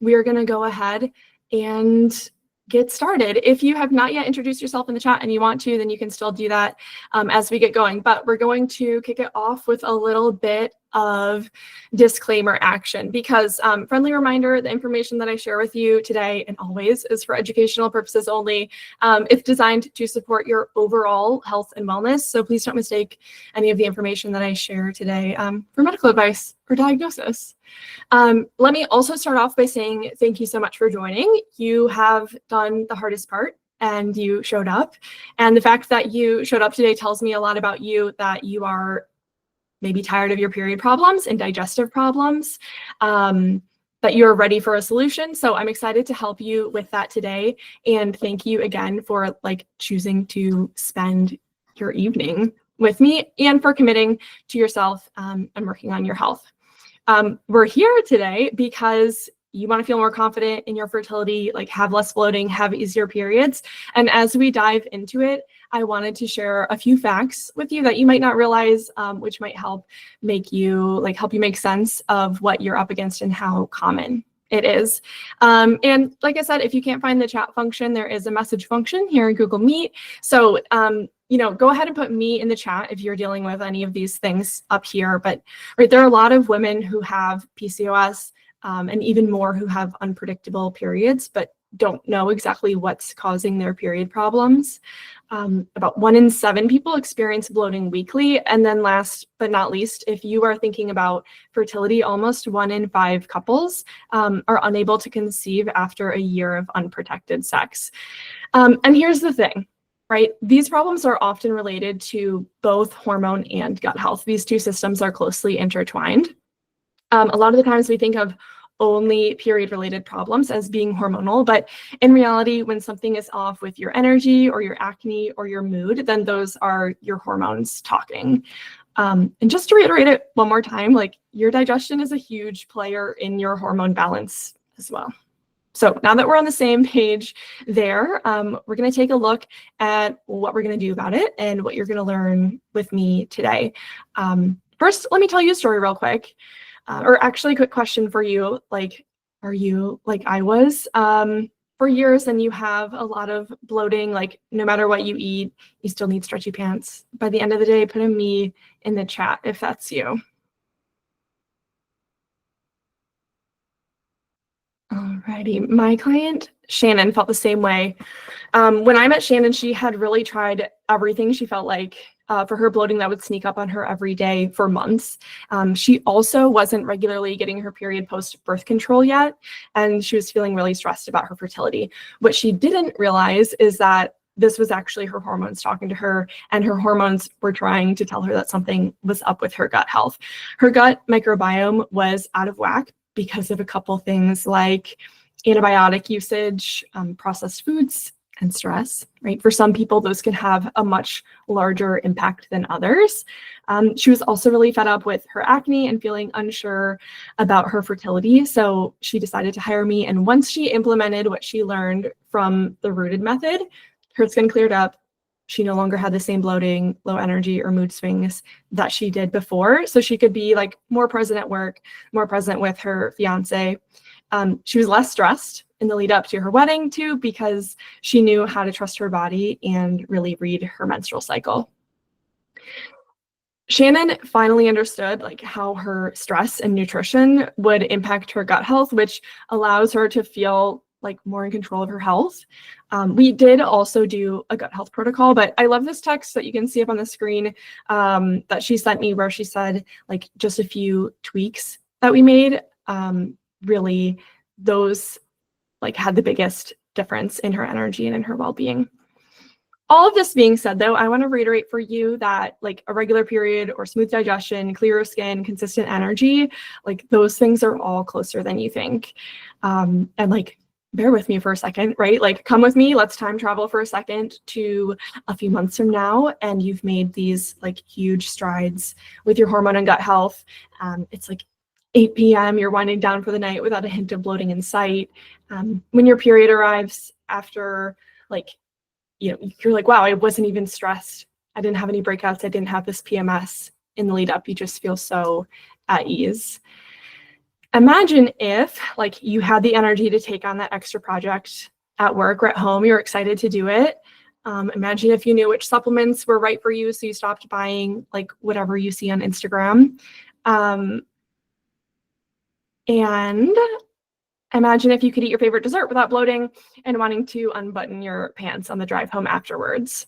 we are going to go ahead and get started. If you have not yet introduced yourself in the chat and you want to, then you can still do that as we get going. But we're going to kick it off with a little bit of disclaimer action, because friendly reminder, the information that I share with you today and always is for educational purposes only. It's designed to support your overall health and wellness. So please don't mistake any of the information that I share today for medical advice or diagnosis. Let me also start off by saying thank you so much for joining. You have done the hardest part and you showed up. And the fact that you showed up today tells me a lot about you, that you are maybe tired of your period problems and digestive problems, that you're ready for a solution. So I'm excited to help you with that today. And thank you again for choosing to spend your evening with me and for committing to yourself and working on your health. We're here today because you want to feel more confident in your fertility, have less bloating, have easier periods. And as we dive into it, I wanted to share a few facts with you that you might not realize, which might help make you help you make sense of what you're up against and how common it is. And like I said, if you can't find the chat function, there is a message function here in Google Meet. So go ahead and put me in the chat if you're dealing with any of these things up here. But there are a lot of women who have PCOS, and even more who have unpredictable periods, but don't know exactly what's causing their period problems. About 1 in 7 people experience bloating weekly. And then last but not least, if you are thinking about fertility, almost 1 in 5 couples are unable to conceive after a year of unprotected sex. And here's the thing, right? These problems are often related to both hormone and gut health. These two systems are closely intertwined. A lot of the times we think of only period-related problems as being hormonal, but in reality, when something is off with your energy or your acne or your mood, then those are your hormones talking. And just to reiterate it one more time, your digestion is a huge player in your hormone balance as well. So now that we're on the same page there, we're going to take a look at what we're going to do about it and what you're going to learn with me today. First, let me tell you a story real quick. Or actually, quick question for you, are you like I was for years and you have a lot of bloating, no matter what you eat, you still need stretchy pants? By the end of the day, put a me in the chat if that's you. Alrighty, my client, Shannon, felt the same way. When I met Shannon, she had really tried everything. She felt like for her bloating that would sneak up on her every day for months. She also wasn't regularly getting her period post-birth control yet, and she was feeling really stressed about her fertility. What she didn't realize is that this was actually her hormones talking to her, and her hormones were trying to tell her that something was up with her gut health. Her gut microbiome was out of whack because of a couple things like antibiotic usage, processed foods, and stress, right? For some people, those can have a much larger impact than others. She was also really fed up with her acne and feeling unsure about her fertility. So she decided to hire me. And once she implemented what she learned from the rooted method, her skin cleared up. She no longer had the same bloating, low energy, or mood swings that she did before. So she could be more present at work, more present with her fiance. She was less stressed in the lead up to her wedding too, because she knew how to trust her body and really read her menstrual cycle. Shannon finally understood how her stress and nutrition would impact her gut health, which allows her to feel more in control of her health. We did also do a gut health protocol, but I love this text that you can see up on the screen that she sent me, where she said just a few tweaks that we made, really those had the biggest difference in her energy and in her well-being. All of this being said, though, I want to reiterate for you that a regular period or smooth digestion, clearer skin, consistent energy, those things are all closer than you think. And bear with me for a second, right? Come with me, let's time travel for a second to a few months from now, and you've made these huge strides with your hormone and gut health. It's 8 p.m., you're winding down for the night without a hint of bloating in sight. When your period arrives after you're wow, I wasn't even stressed. I didn't have any breakouts. I didn't have this PMS in the lead up. You just feel so at ease. Imagine if like you had the energy to take on that extra project at work or at home, you're excited to do it. Imagine if you knew which supplements were right for you, so you stopped buying like whatever you see on Instagram. And imagine if you could eat your favorite dessert without bloating and wanting to unbutton your pants on the drive home afterwards.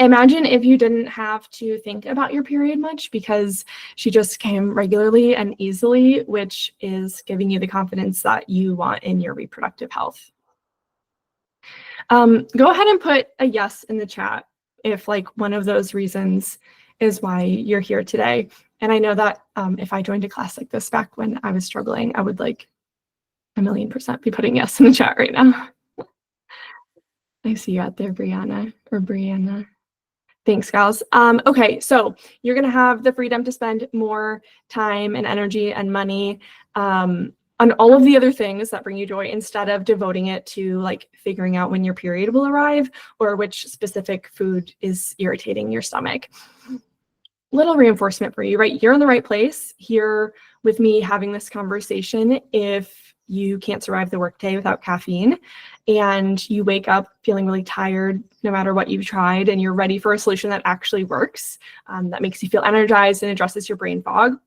Imagine if you didn't have to think about your period much because she just came regularly and easily, which is giving you the confidence that you want in your reproductive health. Go ahead and put a yes in the chat if like one of those reasons is why you're here today. And I know that if I joined a class like this back when I was struggling, I would like 1,000,000% be putting yes in the chat right now. I see you out there, Brianna or Brianna. Thanks, gals. Okay, so you're gonna have the freedom to spend more time and energy and money on all of the other things that bring you joy instead of devoting it to like figuring out when your period will arrive or which specific food is irritating your stomach. Little reinforcement for you, right? You're in the right place here with me having this conversation. If you can't survive the workday without caffeine and you wake up feeling really tired no matter what you've tried and you're ready for a solution that actually works, that makes you feel energized and addresses your brain fog,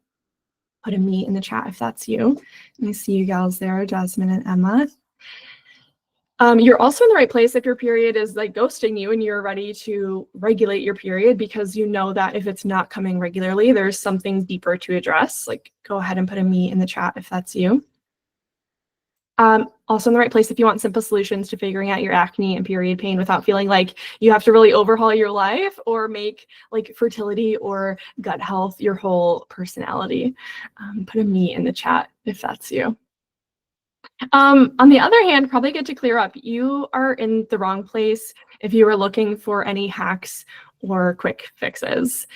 put a me in the chat if that's you. And I see you gals there, Jasmine and Emma. You're also in the right place if your period is like ghosting you and you're ready to regulate your period because you know that if it's not coming regularly, there's something deeper to address. Like go ahead and put a me in the chat if that's you. Also in the right place if you want simple solutions to figuring out your acne and period pain without feeling like you have to really overhaul your life or make like fertility or gut health your whole personality. Put a me in the chat if that's you. On the other hand, probably good to clear up. You are in the wrong place if you are looking for any hacks or quick fixes.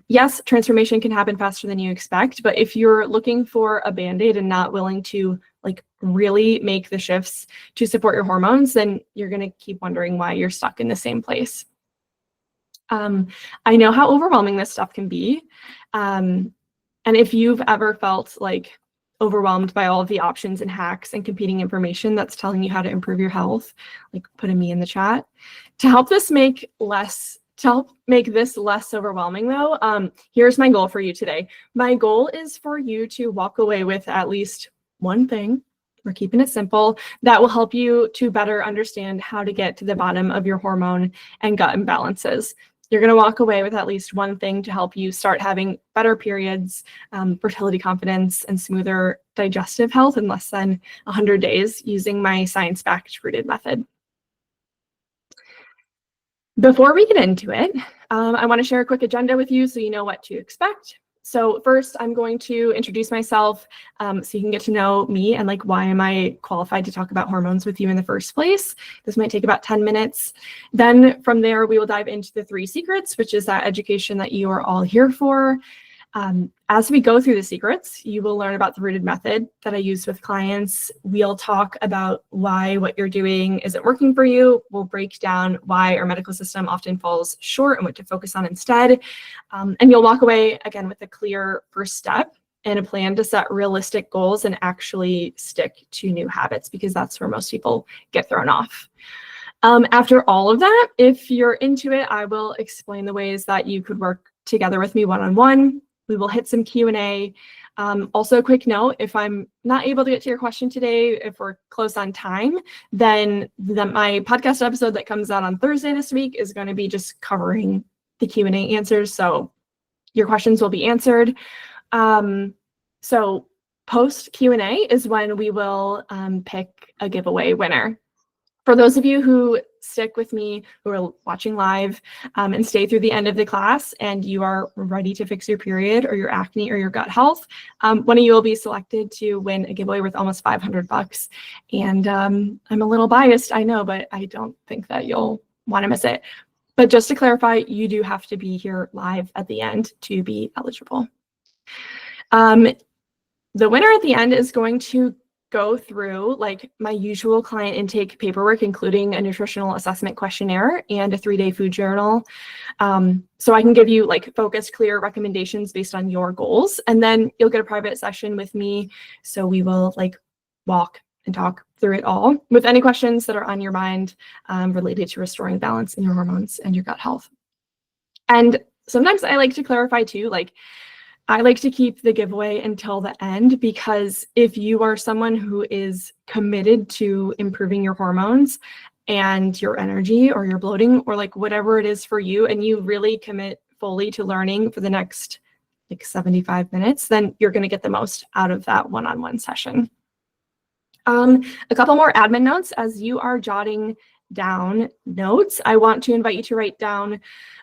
Yes, transformation can happen faster than you expect, but if you're looking for a Band-Aid and not willing to like really make the shifts to support your hormones, then you're going to keep wondering why you're stuck in the same place. I know how overwhelming this stuff can be. And if you've ever felt like overwhelmed by all of the options and hacks and competing information that's telling you how to improve your health, like put a me in the chat. To help make this less overwhelming though, here's my goal for you today. My goal is for you to walk away with at least one thing, we're keeping it simple, that will help you to better understand how to get to the bottom of your hormone and gut imbalances. You're going to walk away with at least one thing to help you start having better periods, fertility confidence, and smoother digestive health in less than 100 days using my science-backed rooted method. Before we get into it, I want to share a quick agenda with you so you know what to expect. So first, I'm going to introduce myself so you can get to know me and like why am I qualified to talk about hormones with you in the first place. This might take about 10 minutes. Then from there, we will dive into the 3 secrets, which is that education that you are all here for. As we go through the secrets, you will learn about the rooted method that I use with clients. We'll talk about why what you're doing isn't working for you. We'll break down why our medical system often falls short and what to focus on instead. And you'll walk away again with a clear first step and a plan to set realistic goals and actually stick to new habits because that's where most people get thrown off. After all of that, if you're into it, I will explain the ways that you could work together with me one-on-one. We will hit some Q&A. Also, a quick note, if I'm not able to get to your question today, if we're close on time, then my podcast episode that comes out on Thursday this week is going to be just covering the Q&A answers. So your questions will be answered. So post Q&A is when we will pick a giveaway winner. For those of you who stick with me, who are watching live and stay through the end of the class and you are ready to fix your period or your acne or your gut health, one of you will be selected to win a giveaway worth almost $500. And I'm a little biased, I know, but I don't think that you'll want to miss it. But just to clarify, you do have to be here live at the end to be eligible. The winner at the end is going to go through like my usual client intake paperwork, including a nutritional assessment questionnaire and a 3-day food journal. So I can give you like focused, clear recommendations based on your goals. And then you'll get a private session with me. So we will like walk and talk through it all with any questions that are on your mind related to restoring balance in your hormones and your gut health. And sometimes I like to clarify too, like I like to keep the giveaway until the end, because if you are someone who is committed to improving your hormones and your energy or your bloating or like whatever it is for you, and you really commit fully to learning for the next like 75 minutes, then you're going to get the most out of that one-on-one session. A couple more admin notes as you are jotting down notes. I want to invite you to write down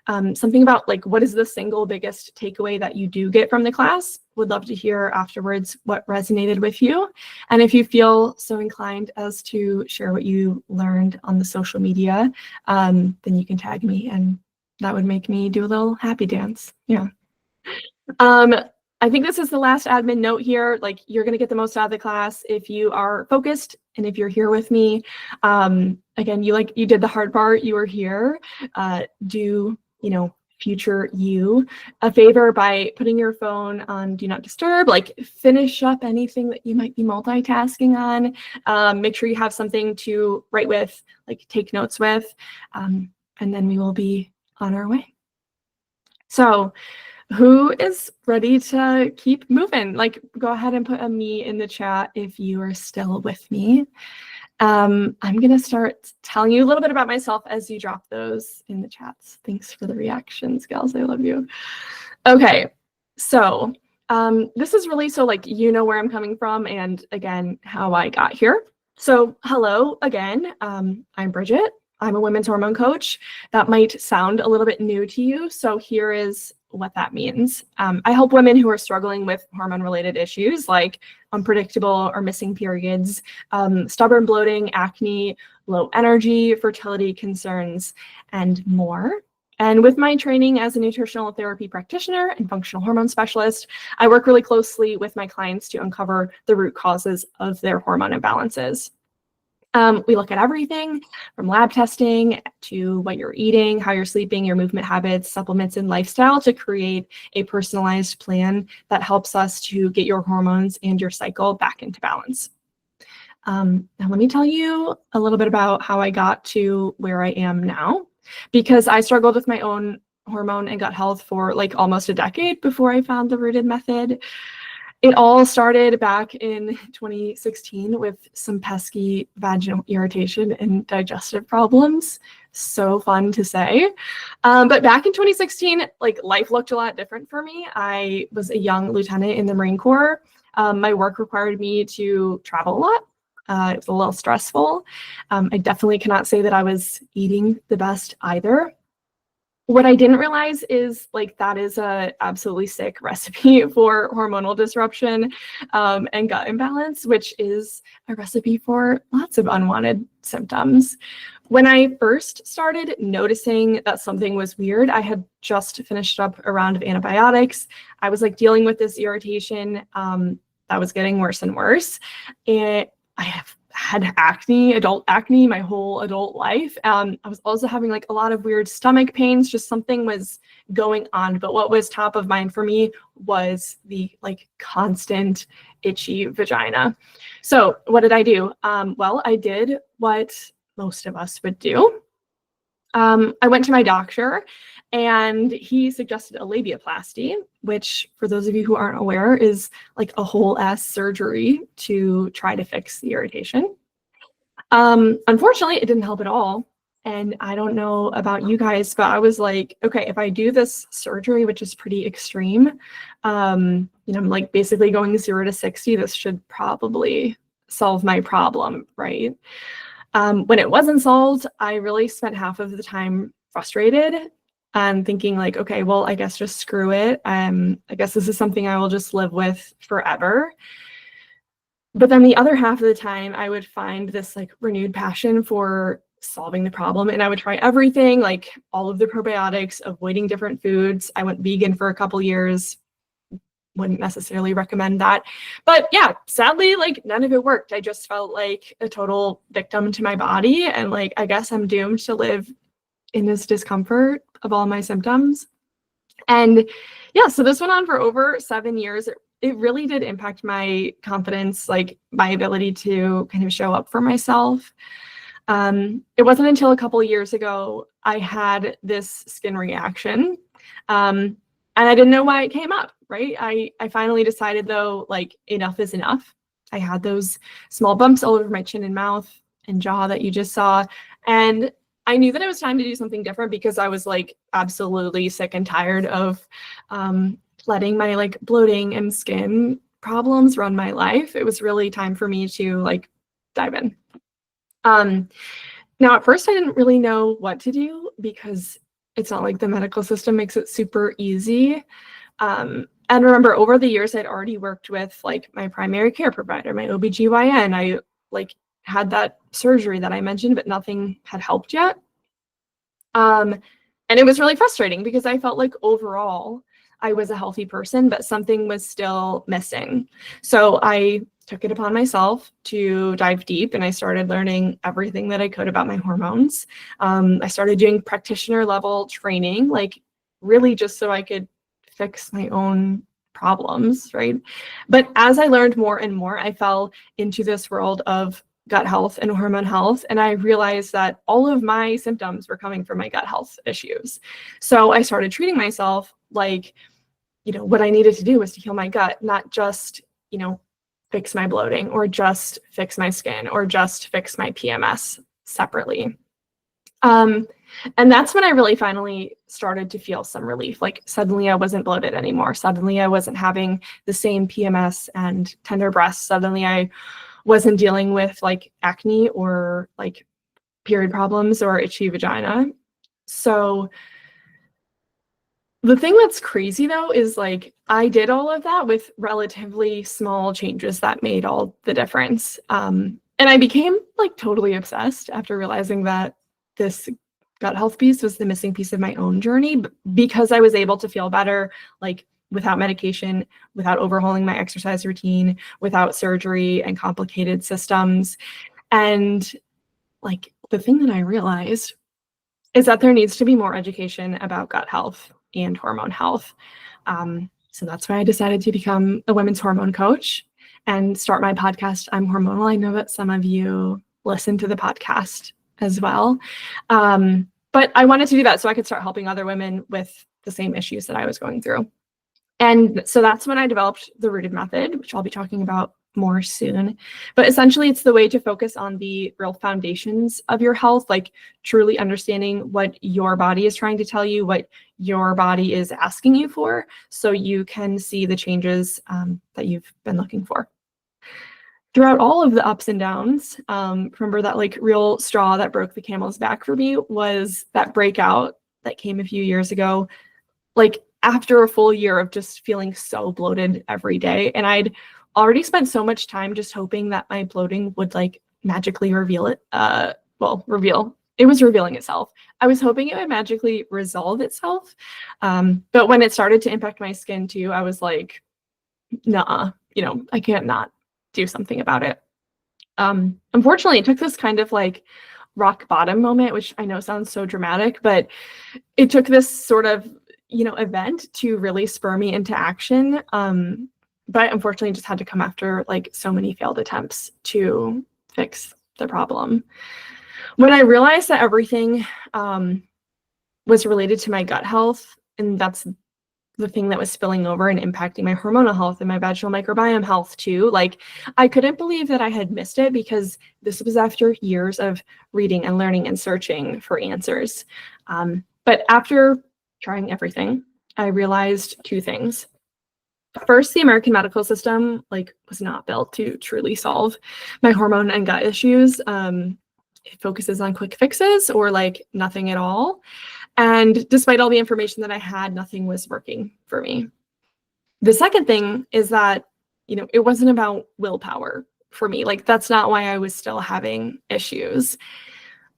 something about like what is the single biggest takeaway that you do get from the class. Would love to hear afterwards what resonated with you. And if you feel so inclined as to share what you learned on the social media, then you can tag me, and that would make me do a little happy dance. Yeah. I think this is the last admin note here. Like, you're going to get the most out of the class if you are focused and if you're here with me. Again, you did the hard part. You were here. Do, future you a favor by putting your phone on do not disturb, like finish up anything that you might be multitasking on. Make sure you have something to write with, like take notes with, and then we will be on our way. So who is ready to keep moving? Like, go ahead and put a me in the chat if you are still with me. I'm going to start telling you a little bit about myself as you drop those in the chats. Thanks for the reactions, gals. I love you. Okay, so this is really so like where I'm coming from and again, how I got here. So hello again, I'm Bridget. I'm a women's hormone coach. That might sound a little bit new to you. So here is what that means. I help women who are struggling with hormone-related issues like unpredictable or missing periods, stubborn bloating, acne, low energy, fertility concerns, and more. And with my training as a nutritional therapy practitioner and functional hormone specialist, I work really closely with my clients to uncover the root causes of their hormone imbalances. We look at everything from lab testing to what you're eating, how you're sleeping, your movement habits, supplements, and lifestyle to create a personalized plan that helps us to get your hormones and your cycle back into balance. Now, let me tell you a little bit about how I got to where I am now, because I struggled with my own hormone and gut health for like almost a decade before I found the Rooted method. It all started back in 2016 with some pesky vaginal irritation and digestive problems. So fun to say. But back in 2016, like life looked a lot different for me. I was a young lieutenant in the Marine Corps. My work required me to travel a lot. It was a little stressful. I definitely cannot say that I was eating the best either. What I didn't realize is like that is a absolutely sick recipe for hormonal disruption and gut imbalance, which is a recipe for lots of unwanted symptoms. When I first started noticing that something was weird, I had just finished up a round of antibiotics. I was like dealing with this irritation that was getting worse and worse. And I have had acne, adult acne, my whole adult life. I was also having like a lot of weird stomach pains, just something was going on. But what was top of mind for me was the like constant itchy vagina. So what did I do? Well, I did what most of us would do. I went to my doctor and he suggested a labiaplasty, which for those of you who aren't aware is like a whole ass surgery to try to fix the irritation. Unfortunately, it didn't help at all. And I don't know about you guys, but I was like, okay, if I do this surgery, which is pretty extreme, I'm like basically going 0 to 60, this should probably solve my problem, right? When it wasn't solved, I really spent half of the time frustrated and thinking like, okay, well, I guess just screw it. I guess this is something I will just live with forever. But then the other half of the time, I would find this like renewed passion for solving the problem. And I would try everything, like all of the probiotics, avoiding different foods. I went vegan for a couple years. wouldn't necessarily recommend that. But yeah, sadly, like none of it worked. I just felt like a total victim to my body. And like, I guess I'm doomed to live in this discomfort of all my symptoms. And yeah, so this went on for over 7 years. It really did impact my confidence, like my ability to kind of show up for myself. It wasn't until a couple of years ago I had this skin reaction. And I didn't know why it came up, right? I finally decided though, like enough is enough. I had those small bumps all over my chin and mouth and jaw that you just saw. And I knew that it was time to do something different because I was like absolutely sick and tired of letting my like bloating and skin problems run my life. It was really time for me to like dive in. Now, at first, I didn't really know what to do because it's not like the medical system makes it super easy. And remember, over the years, I'd already worked with like my primary care provider, my OBGYN. I like had that surgery that I mentioned, but nothing had helped yet. And it was really frustrating because I felt like overall I was a healthy person, but something was still missing. So I took it upon myself to dive deep and I started learning everything that I could about my hormones. I started doing practitioner level training, like really just so I could fix my own problems, right? But as I learned more and more, I fell into this world of gut health and hormone health. And I realized that all of my symptoms were coming from my gut health issues. So I started treating myself like, what I needed to do was to heal my gut, not just, fix my bloating or just fix my skin or just fix my PMS separately. And that's when I really finally started to feel some relief. Like suddenly I wasn't bloated anymore. Suddenly I wasn't having the same PMS and tender breasts. Suddenly I wasn't dealing with like acne or like period problems or itchy vagina. So the thing that's crazy though is like I did all of that with relatively small changes that made all the difference. And I became like totally obsessed after realizing that this gut health piece was the missing piece of my own journey because I was able to feel better, like without medication, without overhauling my exercise routine, without surgery and complicated systems. And like the thing that I realized is that there needs to be more education about gut health and hormone health. So that's why I decided to become a women's hormone coach and start my podcast, I'm Hormonal. I know that some of you listen to the podcast as well. But I wanted to do that so I could start helping other women with the same issues that I was going through. And so that's when I developed the Rooted method, which I'll be talking about more soon. But essentially, it's the way to focus on the real foundations of your health, like truly understanding what your body is trying to tell you, what your body is asking you for, so you can see the changes that you've been looking for. Throughout all of the ups and downs, remember that like real straw that broke the camel's back for me was that breakout that came a few years ago. Like after a full year of just feeling so bloated every day. And I'd already spent so much time just hoping that my bloating would like magically reveal it. It was revealing itself. I was hoping it would magically resolve itself. But when it started to impact my skin too, I was like, nah, I can't not do something about it. Unfortunately, it took this kind of like rock bottom moment, which I know sounds so dramatic, but it took this sort of event to really spur me into action. But unfortunately just had to come after like so many failed attempts to fix the problem. When I realized that everything was related to my gut health, and that's the thing that was spilling over and impacting my hormonal health and my vaginal microbiome health too, like I couldn't believe that I had missed it because this was after years of reading and learning and searching for answers. But after trying everything, I realized two things. First, the American medical system was not built to truly solve my hormone and gut issues. It focuses on quick fixes or nothing at all. And despite all the information that I had, nothing was working for me. The second thing is that, it wasn't about willpower for me. That's not why I was still having issues.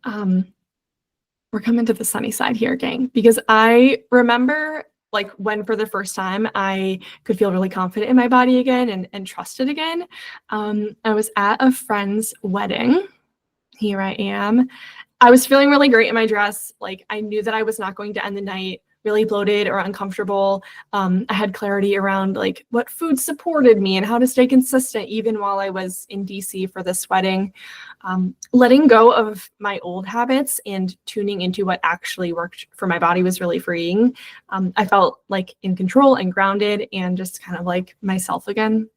We're coming to the sunny side here, gang, because I remember like when for the first time I could feel really confident in my body again and trust it again. I was at a friend's wedding. Here I am. I was feeling really great in my dress. Like I knew that I was not going to end the night really bloated or uncomfortable. I had clarity around like what food supported me and how to stay consistent even while I was in DC for this wedding. Letting go of my old habits and tuning into what actually worked for my body was really freeing. I felt like in control and grounded and just kind of like myself again.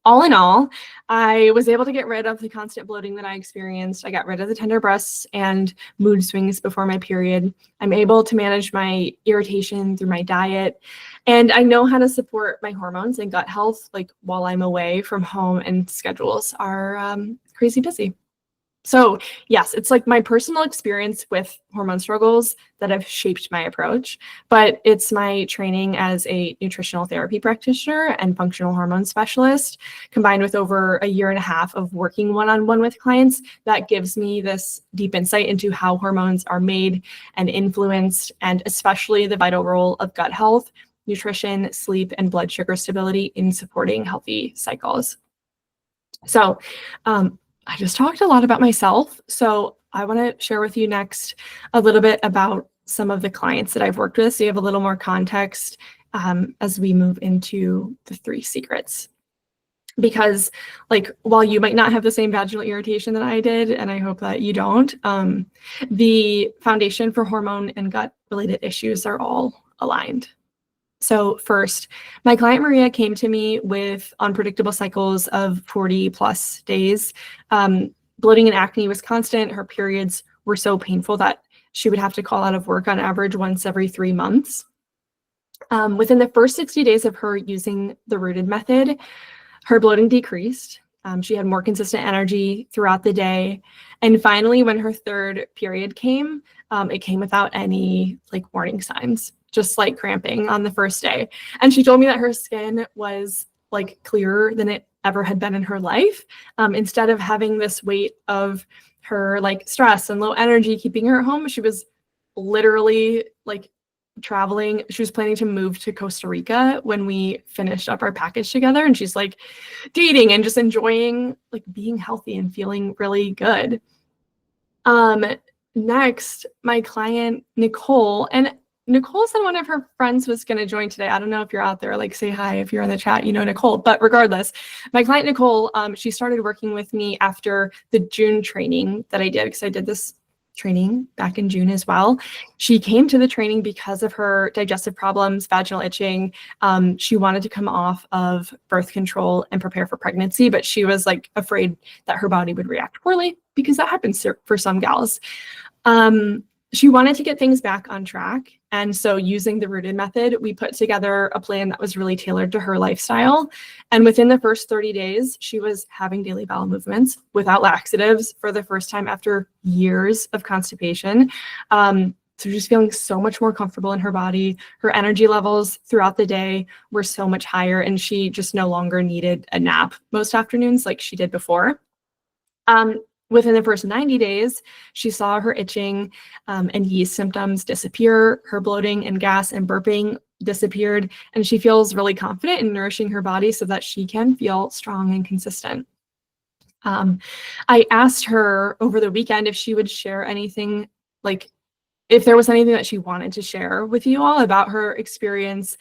All in all, I was able to get rid of the constant bloating that I experienced. I got rid of the tender breasts and mood swings before my period. I'm able to manage my irritation through my diet. And I know how to support my hormones and gut health like while I'm away from home and schedules are crazy busy. So yes, it's like my personal experience with hormone struggles that have shaped my approach, but it's my training as a nutritional therapy practitioner and functional hormone specialist combined with over a year and a half of working one-on-one with clients that gives me this deep insight into how hormones are made and influenced, and especially the vital role of gut health, nutrition, sleep, and blood sugar stability in supporting healthy cycles. So, I just talked a lot about myself, so I want to share with you next a little bit about some of the clients that I've worked with so you have a little more context as we move into the 3 secrets. Because like while you might not have the same vaginal irritation that I did, and I hope that you don't, the foundation for hormone and gut related issues are all aligned. So first, my client Maria came to me with unpredictable cycles of 40 plus days. Bloating and acne was constant. Her periods were so painful that she would have to call out of work on average once every 3 months. Within the first 60 days of her using the rooted method, her bloating decreased. She had more consistent energy throughout the day. And finally, when her 3rd period came, it came without any like warning signs, just like cramping on the first day. And she told me that her skin was like clearer than it ever had been in her life. Instead of having this weight of her like stress and low energy keeping her at home, she was literally like traveling. She was planning to move to Costa Rica when we finished up our package together. And she's like dating and just enjoying like being healthy and feeling really good. Next, my client, Nicole, and Nicole said one of her friends was going to join today. I don't know if you're out there, like say hi if you're in the chat, you know Nicole. But regardless, my client Nicole, she started working with me after the June training that I did, because I did this training back in June as well. She came to the training because of her digestive problems, vaginal itching. She wanted to come off of birth control and prepare for pregnancy, but she was like afraid that her body would react poorly, because that happens for some gals. She wanted to get things back on track. And so using the rooted method, we put together a plan that was really tailored to her lifestyle. And within the first 30 days, she was having daily bowel movements without laxatives for the first time after years of constipation. So she's feeling so much more comfortable in her body. Her energy levels throughout the day were so much higher, and she just no longer needed a nap most afternoons like she did before. Within the first 90 days, she saw her itching and yeast symptoms disappear. Her bloating and gas and burping disappeared, and she feels really confident in nourishing her body so that she can feel strong and consistent. I asked her over the weekend if she would share anything, like if there was anything that she wanted to share with you all about her experience.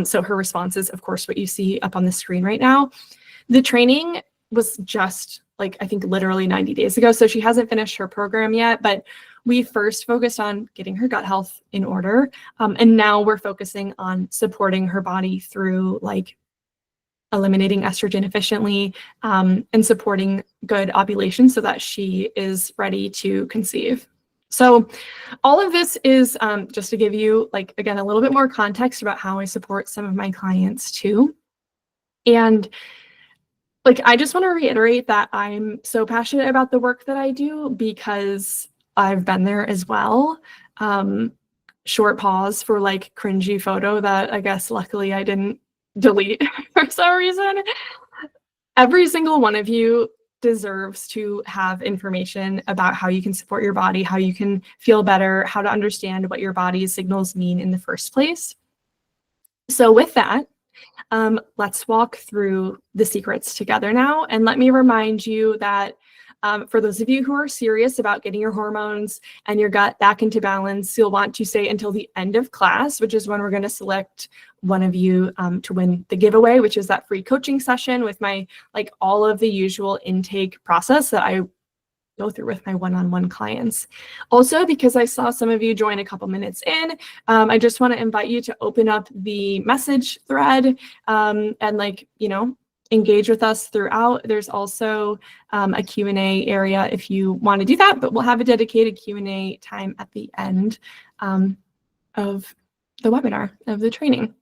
So her response is, of course, what you see up on the screen right now. The training was just like, I think literally 90 days ago. So she hasn't finished her program yet, but we first focused on getting her gut health in order. And now we're focusing on supporting her body through like eliminating estrogen efficiently and supporting good ovulation so that she is ready to conceive. So all of this is just to give you like, again, a little bit more context about how I support some of my clients too. And like, I just want to reiterate that I'm so passionate about the work that I do because I've been there as well. Short pause for like cringy photo that I guess luckily I didn't delete for some reason. Every single one of you deserves to have information about how you can support your body, how you can feel better, how to understand what your body's signals mean in the first place. So with that, let's walk through the secrets together now. And let me remind you that for those of you who are serious about getting your hormones and your gut back into balance, you'll want to stay until the end of class, which is when we're going to select one of you to win the giveaway, which is that free coaching session with my, like, all of the usual intake process that I go through with my one-on-one clients. Also, because I saw some of you join a couple minutes in, I just want to invite you to open up the message thread and, like, engage with us throughout. There's also a Q&A area if you want to do that, but we'll have a dedicated Q&A time at the end of the webinar, of the training.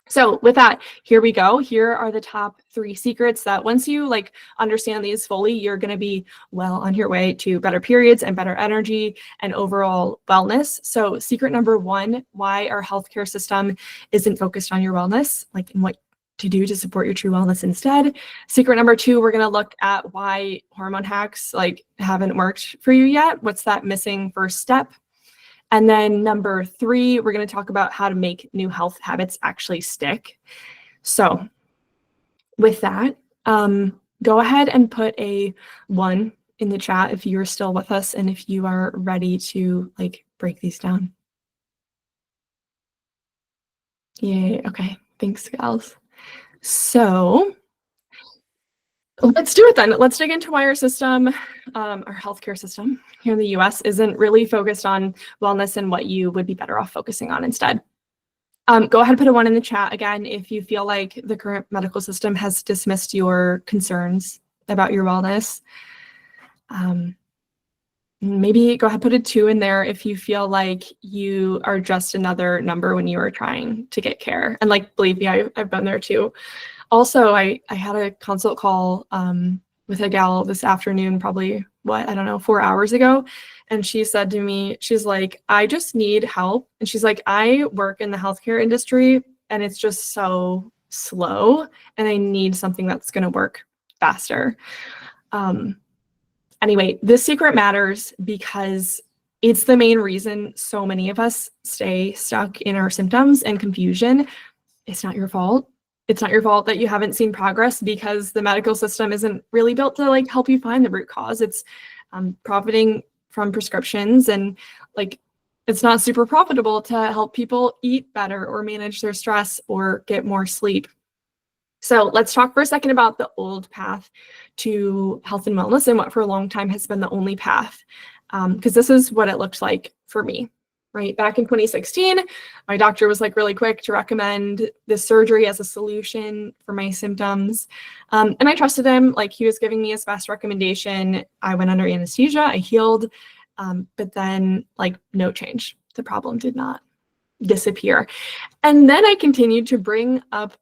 So with that, here we go. Here are the top 3 secrets that once you understand these fully, you're going to be well on your way to better periods and better energy and overall wellness. So secret number 1, why our healthcare system isn't focused on your wellness, and what to do to support your true wellness instead. Secret number 2, we're going to look at why hormone hacks haven't worked for you yet. What's that missing first step? And then number 3, we're going to talk about how to make new health habits actually stick. So with that, go ahead and put a 1 in the chat if you're still with us and if you are ready to break these down. Yay. Okay. Thanks, gals. So let's do it then. Let's dig into why our system, our healthcare system here in the US isn't really focused on wellness and what you would be better off focusing on instead. Go ahead and put a 1 in the chat again if you feel like the current medical system has dismissed your concerns about your wellness. Maybe go ahead and put a 2 in there if you feel like you are just another number when you are trying to get care. And believe me, I've been there too. Also, I had a consult call with a gal this afternoon, probably, 4 hours ago. And she said to me, she's like, I just need help. And she's like, I work in the healthcare industry and it's just so slow and I need something that's going to work faster. Anyway, this secret matters because it's the main reason so many of us stay stuck in our symptoms and confusion. It's not your fault. It's not your fault that you haven't seen progress because the medical system isn't really built to help you find the root cause. It's profiting from prescriptions and it's not super profitable to help people eat better or manage their stress or get more sleep. So let's talk for a second about the old path to health and wellness and what for a long time has been the only path. Because this is what it looked like for me. Right back in 2016, my doctor was really quick to recommend this surgery as a solution for my symptoms. And I trusted him. He was giving me his best recommendation. I went under anesthesia, I healed, but then no change. The problem did not disappear. And then I continued to bring up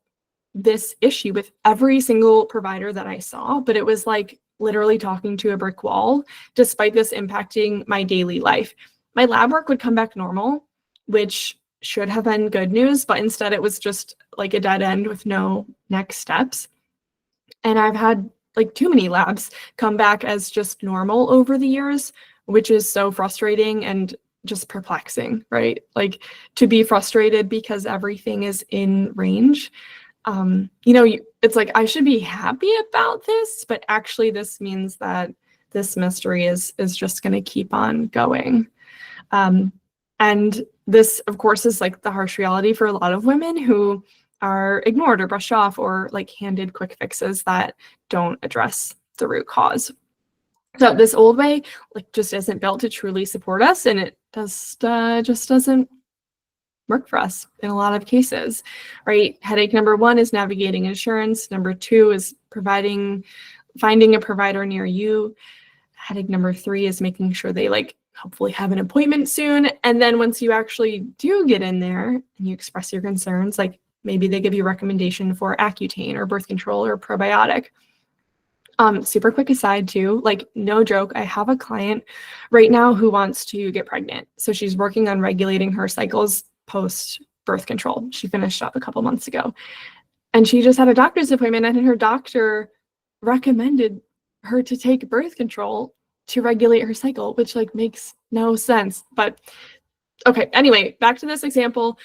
this issue with every single provider that I saw, but it was literally talking to a brick wall, despite this impacting my daily life. My lab work would come back normal, which should have been good news, but instead it was just a dead end with no next steps. And I've had too many labs come back as just normal over the years, which is so frustrating and just perplexing, right? To be frustrated because everything is in range. It's I should be happy about this, but actually this means that this mystery is just going to keep on going. And this, of course, is the harsh reality for a lot of women who are ignored or brushed off or handed quick fixes that don't address the root cause. So this old way just isn't built to truly support us, and it just doesn't work for us in a lot of cases, right? Headache number 1 is navigating insurance. Number 2 is finding a provider near you. Headache number 3 is making sure they hopefully have an appointment soon. And then once you actually do get in there and you express your concerns, maybe they give you a recommendation for Accutane or birth control or probiotic. Super quick aside too, no joke, I have a client right now who wants to get pregnant. So she's working on regulating her cycles post birth control. She finished up a couple months ago. And she just had a doctor's appointment and her doctor recommended her to take birth control to regulate her cycle, which makes no sense. But okay, anyway, back to this example,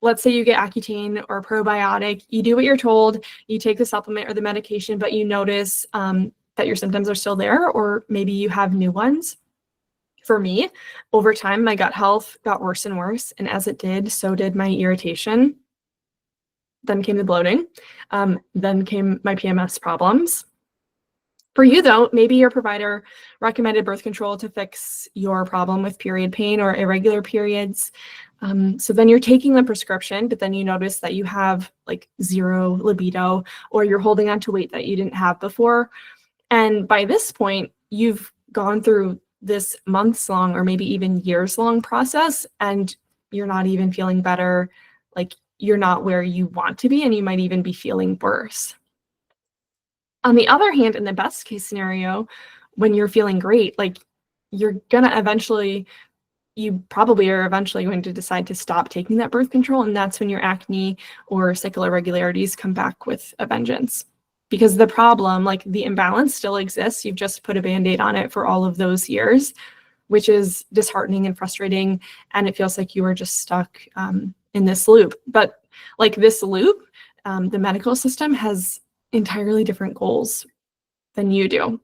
let's say you get Accutane or probiotic, you do what you're told, you take the supplement or the medication, but you notice that your symptoms are still there, or maybe you have new ones. For me, over time, my gut health got worse and worse. And as it did, so did my irritation. Then came the bloating. Then came my PMS problems. For you, though, maybe your provider recommended birth control to fix your problem with period pain or irregular periods. So then you're taking the prescription, but then you notice that you have like zero libido, or you're holding on to weight that you didn't have before. And by this point, you've gone through this months-long or maybe even years-long process, and you're not even feeling better. Like, you're not where you want to be, and you might even be feeling worse. On the other hand, in the best case scenario, when you're feeling great, like, you probably are eventually going to decide to stop taking that birth control, and that's when your acne or cycle irregularities come back with a vengeance. Because the problem, like the imbalance, still exists. You've just put a Band-Aid on it for all of those years, which is disheartening and frustrating, and it feels like you are just stuck in this loop. But like this loop, the medical system has entirely different goals than you do,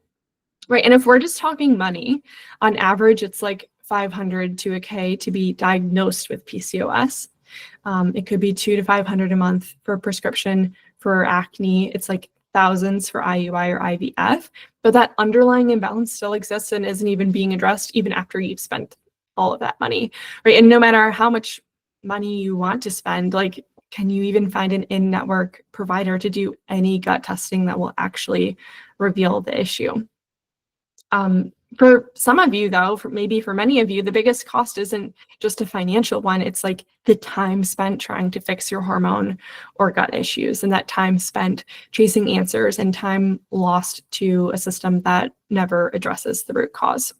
right? And if we're just talking money, on average, it's like $500 to $1,000 to be diagnosed with PCOS. It could be $200 to $500 a month for a prescription for acne. It's like thousands for IUI or IVF, but that underlying imbalance still exists and isn't even being addressed even after you've spent all of that money, right? And no matter how much money you want to spend, like, can you even find an in-network provider to do any gut testing that will actually reveal the issue? For some of you, though, maybe for many of you, the biggest cost isn't just a financial one. It's like the time spent trying to fix your hormone or gut issues, and that time spent chasing answers and time lost to a system that never addresses the root cause.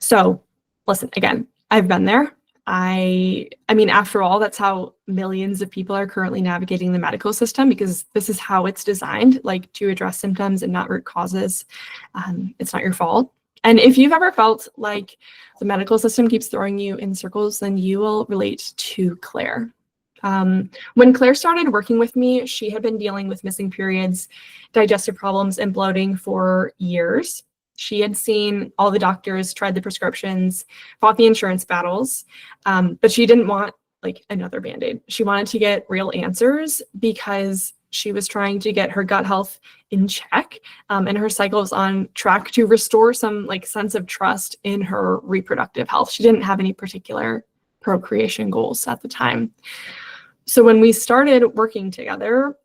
So listen, again, I've been there. I mean, after all, that's how millions of people are currently navigating the medical system, because this is how it's designed, like, to address symptoms and not root causes. It's not your fault. And if you've ever felt like the medical system keeps throwing you in circles, then you will relate to Claire. When Claire started working with me, she had been dealing with missing periods, digestive problems, and bloating for years. She had seen all the doctors, tried the prescriptions, fought the insurance battles, but she didn't want like another Band-Aid. She wanted to get real answers because she was trying to get her gut health in check, and her cycles on track to restore some like sense of trust in her reproductive health. She didn't have any particular procreation goals at the time. So when we started working together,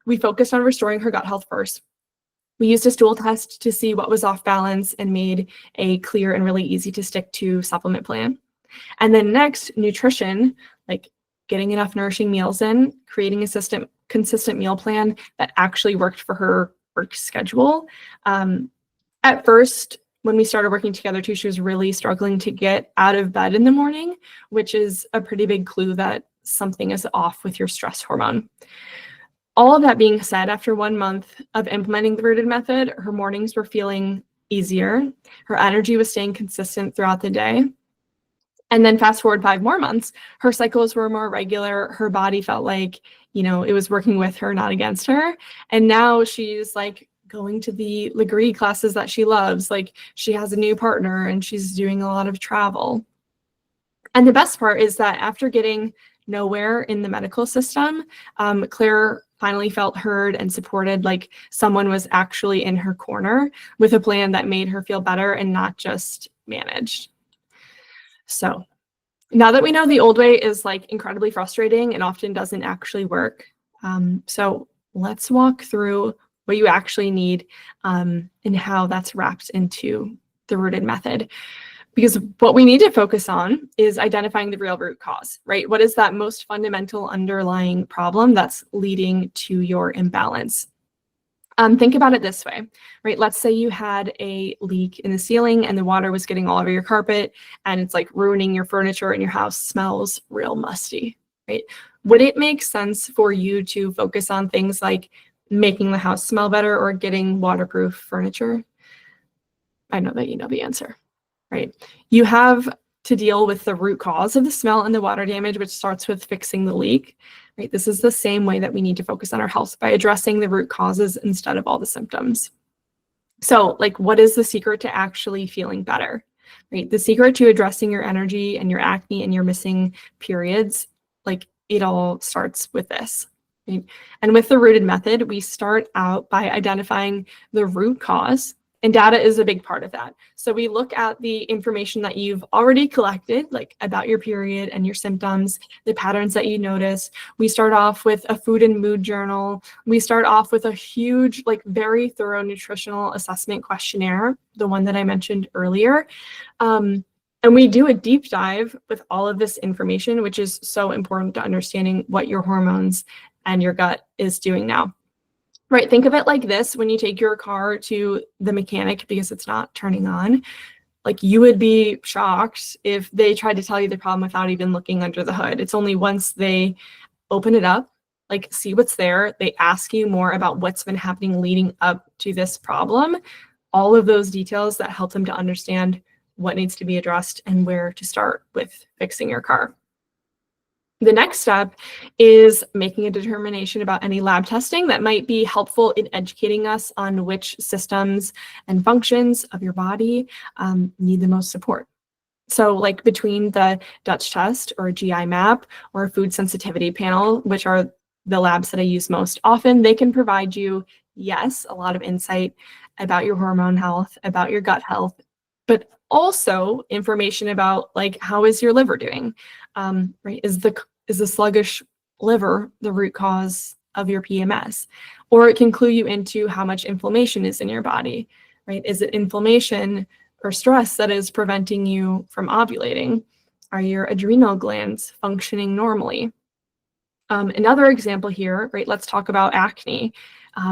we focused on restoring her gut health first. We used a stool test to see what was off balance and made a clear and really easy to stick to supplement plan. And then next, nutrition, like getting enough nourishing meals in, creating a consistent meal plan that actually worked for her work schedule. At first, when we started working together too, she was really struggling to get out of bed in the morning, which is a pretty big clue that something is off with your stress hormone. All of that being said, after 1 month of implementing the rooted method, her mornings were feeling easier. Her energy was staying consistent throughout the day. And then fast forward 5 more months, her cycles were more regular. Her body felt like, it was working with her, not against her. And now she's like going to the Legree classes that she loves. Like, she has a new partner and she's doing a lot of travel. And the best part is that after getting nowhere in the medical system, Claire finally felt heard and supported, like someone was actually in her corner with a plan that made her feel better and not just managed. So now that we know the old way is like incredibly frustrating and often doesn't actually work, so let's walk through what you actually need and how that's wrapped into the rooted method. Because what we need to focus on is identifying the real root cause, right? What is that most fundamental underlying problem that's leading to your imbalance? Think about it this way, right? Let's say you had a leak in the ceiling and the water was getting all over your carpet and it's like ruining your furniture and your house smells real musty, right? Would it make sense for you to focus on things like making the house smell better or getting waterproof furniture? I know that you know the answer. Right? You have to deal with the root cause of the smell and the water damage, which starts with fixing the leak, right? This is the same way that we need to focus on our health, by addressing the root causes instead of all the symptoms. So, like, what is the secret to actually feeling better, right? The secret to addressing your energy and your acne and your missing periods, like, it all starts with this, right? And with the rooted method, we start out by identifying the root cause, and data is a big part of that. So we look at the information that you've already collected, like about your period and your symptoms, the patterns that you notice. We start off with a food and mood journal. We start off with a huge, like, very thorough nutritional assessment questionnaire, the one that I mentioned earlier. And we do a deep dive with all of this information, which is so important to understanding what your hormones and your gut is doing now. Right, think of it like this: when you take your car to the mechanic because it's not turning on, like, you would be shocked if they tried to tell you the problem without even looking under the hood. It's only once they open it up, like, see what's there, they ask you more about what's been happening leading up to this problem, all of those details that help them to understand what needs to be addressed and where to start with fixing your car. The next step is making a determination about any lab testing that might be helpful in educating us on which systems and functions of your body need the most support. So, like, between the Dutch test or GI map or food sensitivity panel, which are the labs that I use most often, they can provide you, yes, a lot of insight about your hormone health, about your gut health, but also information about, like, how is your liver doing? Right? Is the sluggish liver the root cause of your PMS? Or it can clue you into how much inflammation is in your body, right? Is it inflammation or stress that is preventing you from ovulating? Are your adrenal glands functioning normally? Another example here, right? Let's talk about acne.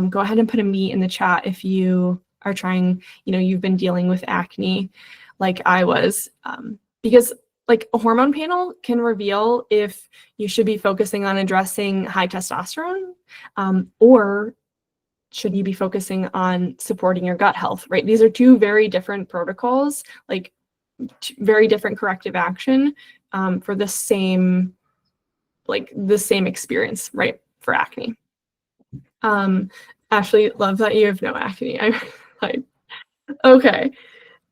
Go ahead and put a me in the chat if you are trying, you've been dealing with acne like I was, because, like, a hormone panel can reveal if you should be focusing on addressing high testosterone, or should you be focusing on supporting your gut health, right? These are two very different protocols, like, very different corrective action for the same experience, right, for acne. Ashley, love that you have no acne. I'm like, okay.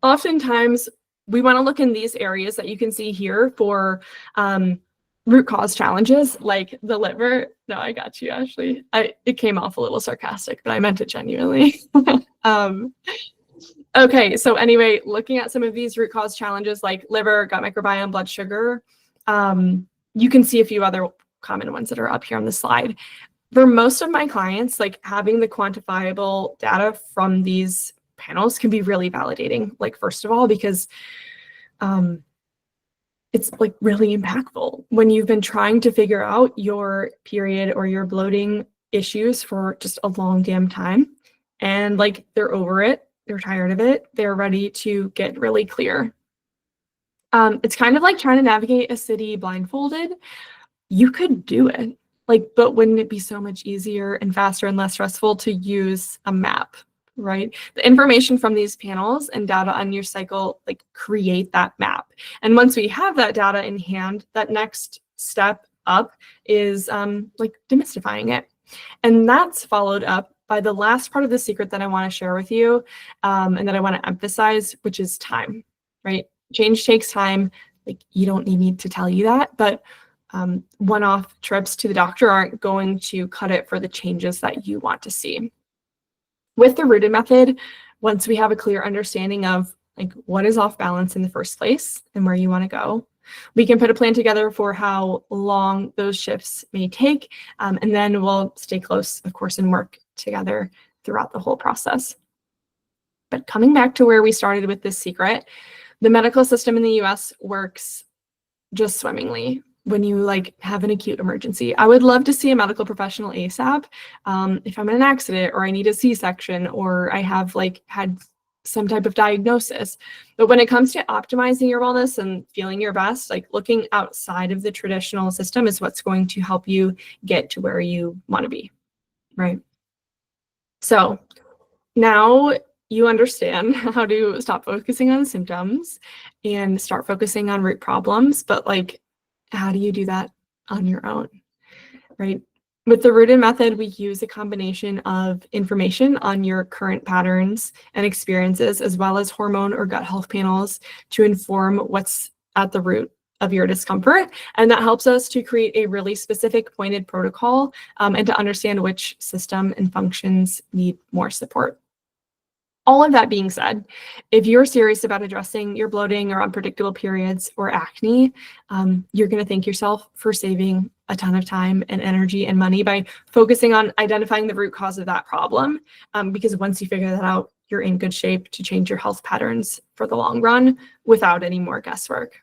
Oftentimes, we want to look in these areas that you can see here for root cause challenges, like the liver. No, I got you, Ashley. It came off a little sarcastic, but I meant it genuinely. Okay, so anyway, looking at some of these root cause challenges like liver, gut microbiome, blood sugar, you can see a few other common ones that are up here on the slide. For most of my clients, like, having the quantifiable data from these panels can be really validating. Like, first of all, because it's, like, really impactful when you've been trying to figure out your period or your bloating issues for just a long damn time, and, like, they're over it, they're tired of it, they're ready to get really clear. It's kind of like trying to navigate a city blindfolded. You could do it, like, but wouldn't it be so much easier and faster and less stressful to use a map, right? The information from these panels and data on your cycle, like, create that map. And once we have that data in hand, that next step up is like, demystifying it. And that's followed up by the last part of the secret that I want to share with you, and that I want to emphasize, which is time, right? Change takes time. Like, you don't need me to tell you that, but one-off trips to the doctor aren't going to cut it for the changes that you want to see. With the rooted method, once we have a clear understanding of, like, what is off balance in the first place and where you want to go, we can put a plan together for how long those shifts may take, and then we'll stay close, of course, and work together throughout the whole process. But coming back to where we started with this secret, the medical system in the US works just swimmingly when you, like, have an acute emergency. I would love to see a medical professional ASAP if I'm in an accident or I need a C-section or I have, like, had some type of diagnosis. But when it comes to optimizing your wellness and feeling your best, like, looking outside of the traditional system is what's going to help you get to where you want to be, right? So now you understand how to stop focusing on symptoms and start focusing on root problems, but like, how do you do that on your own, right? With the rooted method, we use a combination of information on your current patterns and experiences, as well as hormone or gut health panels to inform what's at the root of your discomfort. And that helps us to create a really specific pointed protocol and to understand which system and functions need more support. All of that being said, if you're serious about addressing your bloating or unpredictable periods or acne, you're going to thank yourself for saving a ton of time and energy and money by focusing on identifying the root cause of that problem. Because once you figure that out, you're in good shape to change your health patterns for the long run without any more guesswork.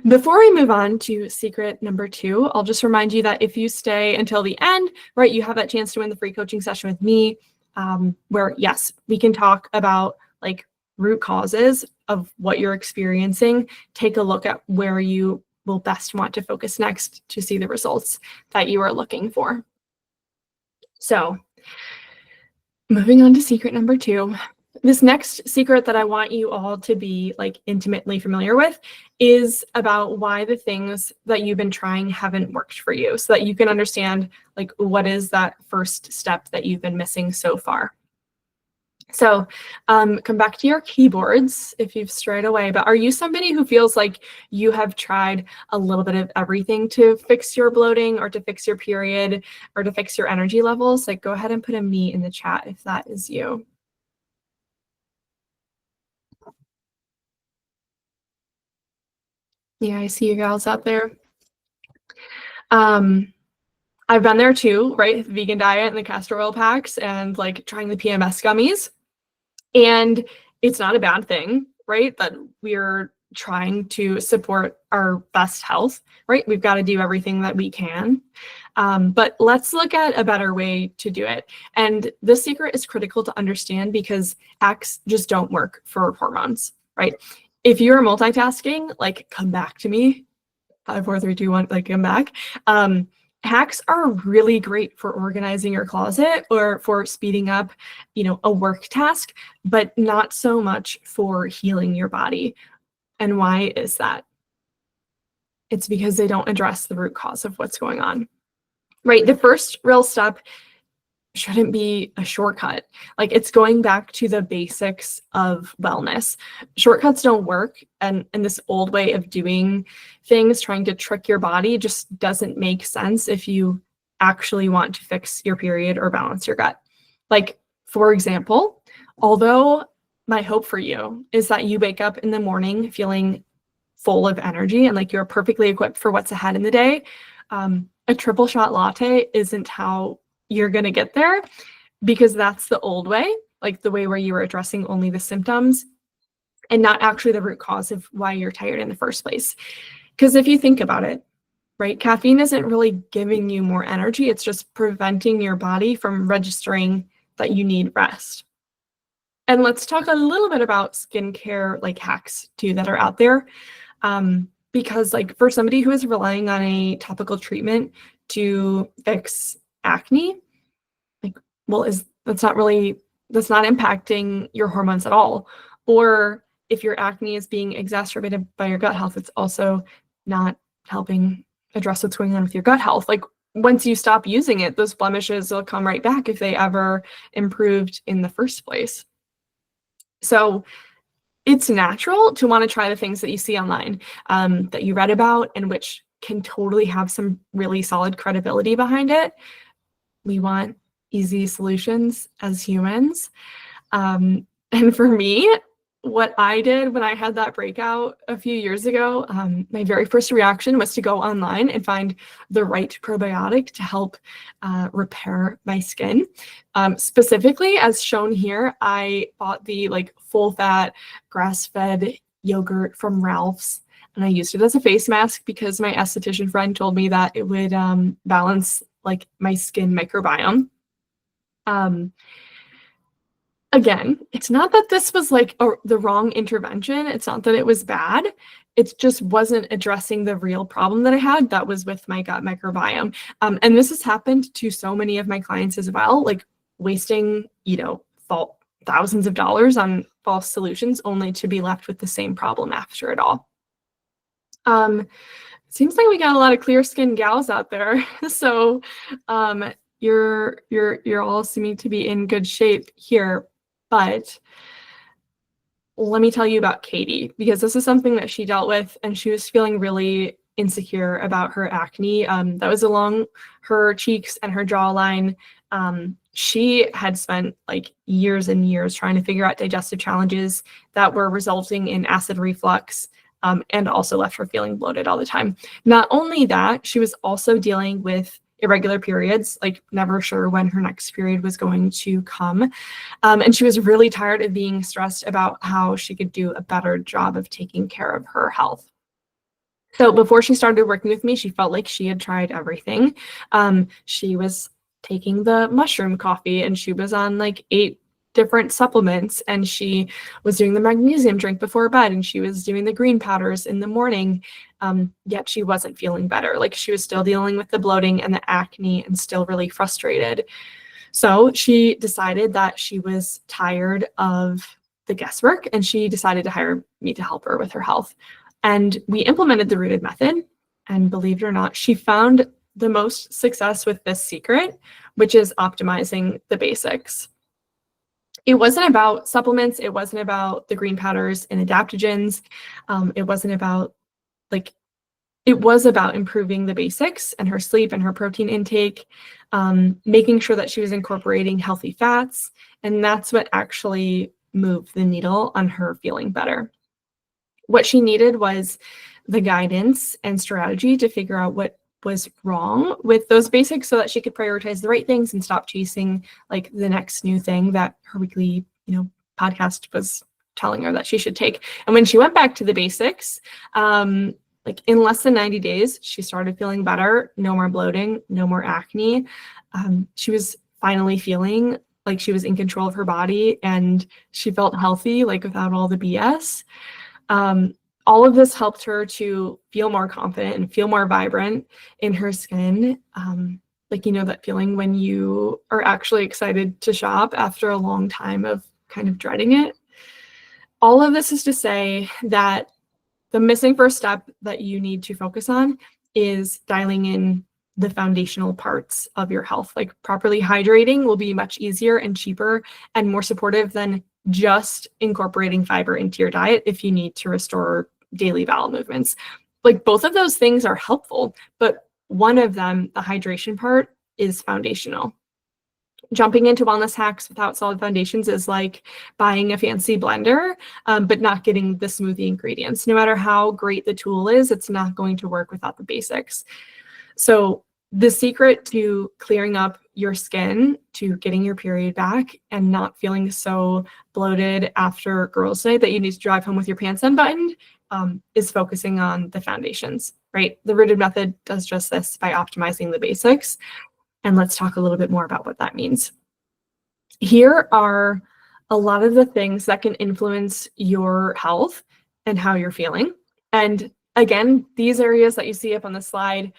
Before we move on to secret number 2, I'll just remind you that if you stay until the end, right, you have that chance to win the free coaching session with me. Where, yes, we can talk about like root causes of what you're experiencing, take a look at where you will best want to focus next to see the results that you are looking for. So moving on to secret number 2, this next secret that I want you all to be like intimately familiar with is about why the things that you've been trying haven't worked for you, so that you can understand like what is that first step that you've been missing so far. So come back to your keyboards if you've strayed away, but are you somebody who feels like you have tried a little bit of everything to fix your bloating or to fix your period or to fix your energy levels? Like, go ahead and put a me in the chat if that is you. Yeah, I see you gals out there. I've been there too, right? The vegan diet and the castor oil packs and like trying the PMS gummies. And it's not a bad thing, right? That we're trying to support our best health, right? We've got to do everything that we can. But let's look at a better way to do it. And this secret is critical to understand because hacks just don't work for hormones, right? If you're multitasking, like come back to me. 5, 4, 3, 2, 1, like come back. Hacks are really great for organizing your closet or for speeding up, a work task, but not so much for healing your body. And why is that? It's because they don't address the root cause of what's going on, right? The first real step shouldn't be a shortcut. Like it's going back to the basics of wellness. Shortcuts don't work. And this old way of doing things, trying to trick your body, just doesn't make sense if you actually want to fix your period or balance your gut. Like, for example, although my hope for you is that you wake up in the morning feeling full of energy and like you're perfectly equipped for what's ahead in the day, a triple shot latte isn't how you're going to get there, because that's the old way, like the way where you were addressing only the symptoms and not actually the root cause of why you're tired in the first place. Because if you think about it, right, caffeine isn't really giving you more energy. It's just preventing your body from registering that you need rest. And let's talk a little bit about skincare like hacks too that are out there. Because like for somebody who is relying on a topical treatment to fix acne, like, well, that's not impacting your hormones at all. Or if your acne is being exacerbated by your gut health, it's also not helping address what's going on with your gut health. Like once you stop using it, those blemishes will come right back if they ever improved in the first place. So it's natural to want to try the things that you see online, that you read about, and which can totally have some really solid credibility behind it. We want easy solutions as humans. And for me, what I did when I had that breakout a few years ago, my very first reaction was to go online and find the right probiotic to help repair my skin. Specifically, as shown here, I bought the like full-fat grass-fed yogurt from Ralph's, and I used it as a face mask because my esthetician friend told me that it would balance like my skin microbiome. Again, it's not that this was like the wrong intervention. It's not that it was bad. It just wasn't addressing the real problem that I had that was with my gut microbiome. And this has happened to so many of my clients as well, like wasting, thousands of dollars on false solutions only to be left with the same problem after it all. Seems like we got a lot of clear skinned gals out there. So you're all seeming to be in good shape here. But let me tell you about Katie, because this is something that she dealt with, and she was feeling really insecure about her acne that was along her cheeks and her jawline. She had spent like years and years trying to figure out digestive challenges that were resulting in acid reflux, and also left her feeling bloated all the time. Not only that, she was also dealing with irregular periods, like never sure when her next period was going to come. And she was really tired of being stressed about how she could do a better job of taking care of her health. So before she started working with me, she felt like she had tried everything. She was taking the mushroom coffee, and she was on like 8 different supplements, and she was doing the magnesium drink before bed, and she was doing the green powders in the morning. Yet she wasn't feeling better. Like, she was still dealing with the bloating and the acne and still really frustrated. So she decided that she was tired of the guesswork, and she decided to hire me to help her with her health. And we implemented the rooted method, and believe it or not, she found the most success with this secret, which is optimizing the basics. It wasn't about supplements. It wasn't about the green powders and adaptogens. It wasn't about it was about improving the basics and her sleep and her protein intake, making sure that she was incorporating healthy fats. And that's what actually moved the needle on her feeling better. What she needed was the guidance and strategy to figure out what was wrong with those basics so that she could prioritize the right things and stop chasing like the next new thing that her weekly, podcast was telling her that she should take. And when she went back to the basics, like in less than 90 days, she started feeling better. No more bloating, no more acne. She was finally feeling like she was in control of her body, and she felt healthy, like without all the BS. All of this helped her to feel more confident and feel more vibrant in her skin. That feeling when you are actually excited to shop after a long time of kind of dreading it. All of this is to say that the missing first step that you need to focus on is dialing in the foundational parts of your health. Like, properly hydrating will be much easier and cheaper and more supportive than just incorporating fiber into your diet if you need to restore daily bowel movements. Like, both of those things are helpful, but one of them, the hydration part, is foundational. Jumping into wellness hacks without solid foundations is like buying a fancy blender, but not getting the smoothie ingredients. No matter how great the tool is, it's not going to work without the basics. So the secret to clearing up your skin, to getting your period back and not feeling so bloated after girls' night that you need to drive home with your pants unbuttoned, is focusing on the foundations, right? The rooted method does just this by optimizing the basics. And let's talk a little bit more about what that means. Here are a lot of the things that can influence your health and how you're feeling. And again, these areas that you see up on the slide,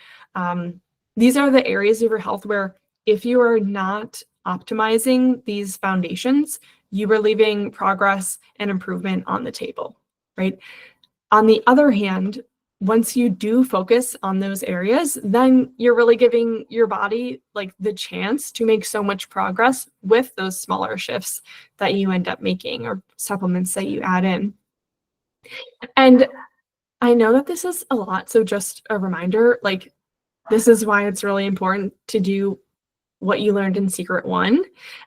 these are the areas of your health where if you are not optimizing these foundations, you are leaving progress and improvement on the table, right? On the other hand, once you do focus on those areas, then you're really giving your body like the chance to make so much progress with those smaller shifts that you end up making or supplements that you add in. And I know that this is a lot, so just a reminder, like, this is why it's really important to do what you learned in Secret 1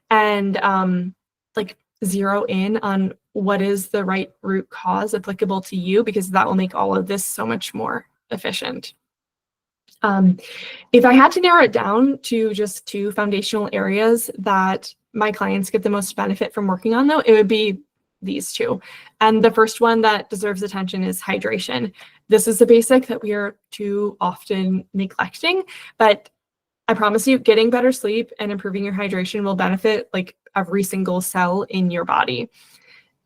and zero in on what is the right root cause applicable to you, because that will make all of this so much more efficient. If I had to narrow it down to just 2 foundational areas that my clients get the most benefit from working on, though, it would be these 2. And the first one that deserves attention is hydration. This is a basic that we are too often neglecting, but I promise you, getting better sleep and improving your hydration will benefit like every single cell in your body.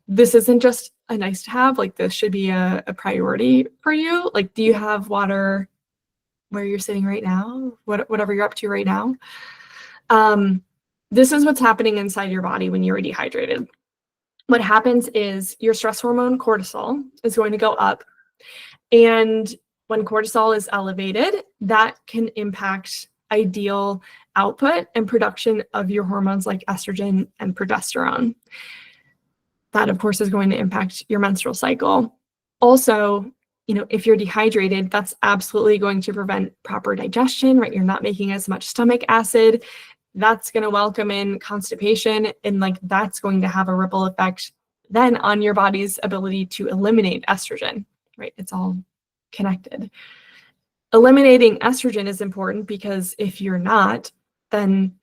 This isn't just a nice to have, like this should be a priority for you. Like, do you have water where you're sitting right now? Whatever you're up to right now. This is what's happening inside your body when you're dehydrated. what happens is your stress hormone cortisol is going to go up. And when cortisol is elevated, that can impact ideal output and production of your hormones like estrogen and progesterone. That, of course, is going to impact your menstrual cycle. Also, if you're dehydrated, that's absolutely going to prevent proper digestion, right? You're not making as much stomach acid. That's going to welcome in constipation, and that's going to have a ripple effect then on your body's ability to eliminate estrogen, right? It's all connected. Eliminating estrogen is important because if you're not, then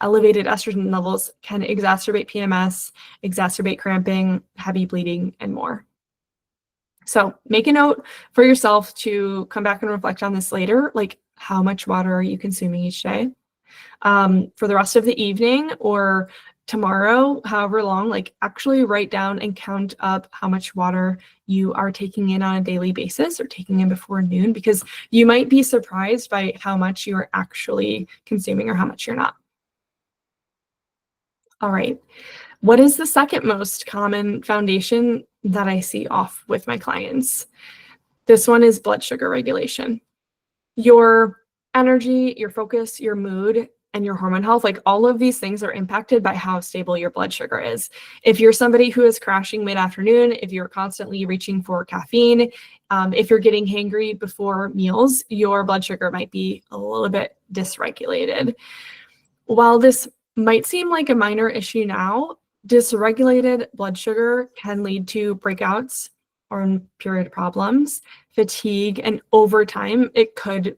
elevated estrogen levels can exacerbate PMS, exacerbate cramping, heavy bleeding, and more. So make a note for yourself to come back and reflect on this later, like how much water are you consuming each day? For the rest of the evening or tomorrow, however long, actually write down and count up how much water you are taking in on a daily basis or taking in before noon, because you might be surprised by how much you are actually consuming or how much you're not. All right. What is the second most common foundation that I see off with my clients? This one is blood sugar regulation. Your energy, your focus, your mood, and your hormone health, all of these things are impacted by how stable your blood sugar is. If you're somebody who is crashing mid-afternoon, if you're constantly reaching for caffeine, if you're getting hangry before meals, your blood sugar might be a little bit dysregulated. While this might seem like a minor issue now, dysregulated blood sugar can lead to breakouts or period problems, fatigue, and over time, it could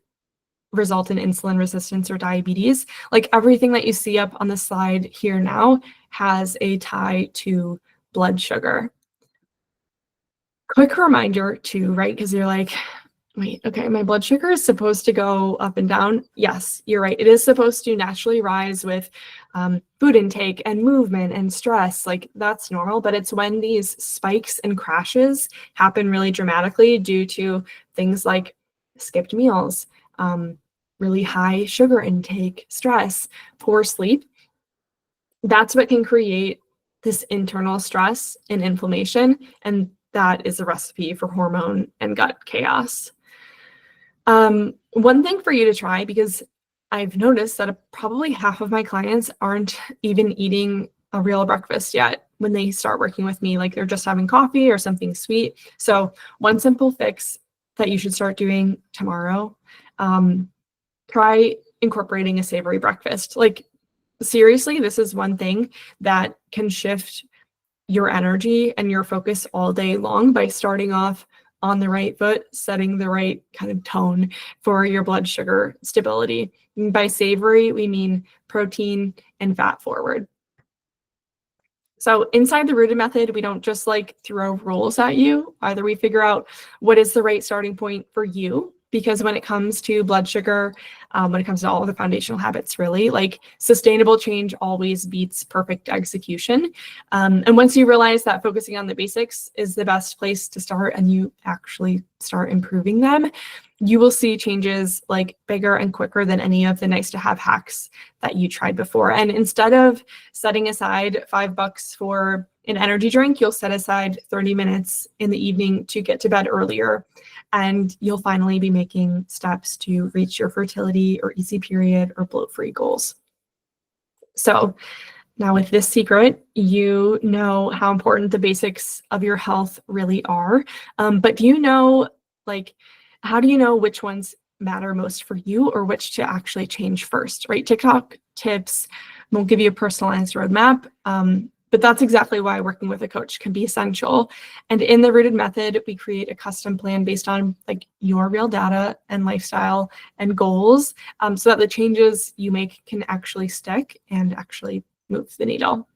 result in insulin resistance or diabetes. Everything that you see up on the slide here now has a tie to blood sugar. Quick reminder too, right? Because you're like, wait, okay, my blood sugar is supposed to go up and down. Yes, you're right. It is supposed to naturally rise with food intake and movement and stress. That's normal, but it's when these spikes and crashes happen really dramatically due to things like skipped meals, really high sugar intake, stress, poor sleep. That's what can create this internal stress and inflammation, and that is a recipe for hormone and gut chaos. One thing for you to try, because I've noticed that probably half of my clients aren't even eating a real breakfast yet when they start working with me, they're just having coffee or something sweet. So one simple fix that you should start doing tomorrow, try incorporating a savory breakfast. Seriously, this is one thing that can shift your energy and your focus all day long by starting off on the right foot, setting the right kind of tone for your blood sugar stability. And by savory, we mean protein and fat forward. So inside the rooted method, we don't just throw rules at you. Either we figure out what is the right starting point for you, because when it comes to blood sugar, when it comes to all of the foundational habits, really, sustainable change always beats perfect execution. And once you realize that focusing on the basics is the best place to start and you actually start improving them, you will see changes bigger and quicker than any of the nice to have hacks that you tried before. And instead of setting aside $5 for an energy drink, you'll set aside 30 minutes in the evening to get to bed earlier. And you'll finally be making steps to reach your fertility or easy period or bloat-free goals. So now with this secret, you know how important the basics of your health really are. But do you know, how do you know which ones matter most for you or which to actually change first, right? TikTok tips won't give you a personalized roadmap. But that's exactly why working with a coach can be essential. And in the Rooted Method, we create a custom plan based on your real data and lifestyle and goals, so that the changes you make can actually stick and actually move the needle.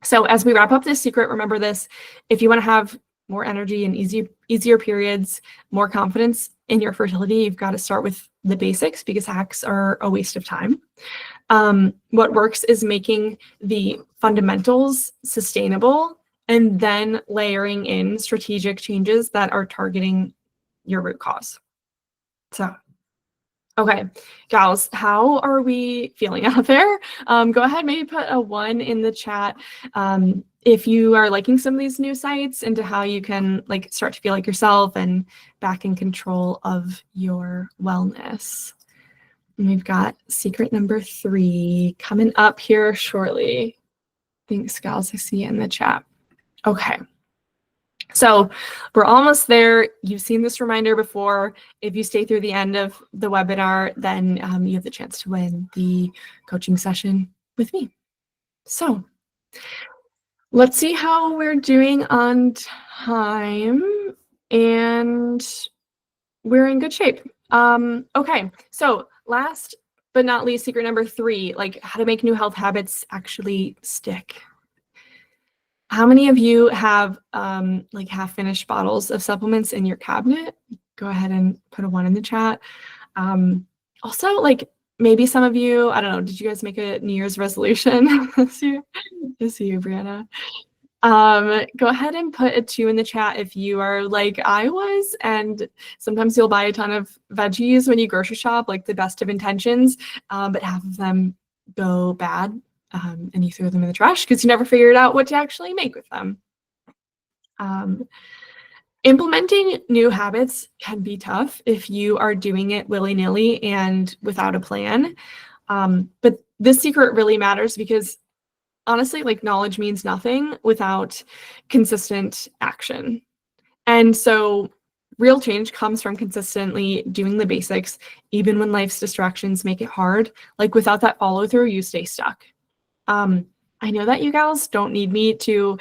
So as we wrap up this secret, remember this: if you want to have more energy and easier periods, more confidence in your fertility, you've got to start with the basics, because hacks are a waste of time. What works is making the fundamentals sustainable and then layering in strategic changes that are targeting your root cause. So, okay, gals, how are we feeling out there? Go ahead, maybe put a 1 in the chat if you are liking some of these new sites, into how you can like start to feel like yourself and back in control of your wellness. And we've got secret number 3 coming up here shortly. Thanks, gals. I see you in the chat. Okay. So we're almost there. You've seen this reminder before. If you stay through the end of the webinar, then you have the chance to win the coaching session with me. So let's see how we're doing on time, and we're in good shape. Okay, so last but not least, secret number 3, like how to make new health habits actually stick. How many of you have like half-finished bottles of supplements in your cabinet? Go ahead and put a 1 in the chat. Also, like maybe some of you, I don't know, did you guys make a New Year's resolution this year? Just you, Brianna. Go ahead and put a 2 in the chat if you are like I was, and sometimes you'll buy a ton of veggies when you grocery shop, like the best of intentions, but half of them go bad, and you throw them in the trash because you never figured out what to actually make with them. Implementing new habits can be tough if you are doing it willy-nilly and without a plan. But this secret really matters because honestly, like knowledge means nothing without consistent action. And so real change comes from consistently doing the basics, even when life's distractions make it hard. Like without that follow through, you stay stuck. I know that you gals don't need me to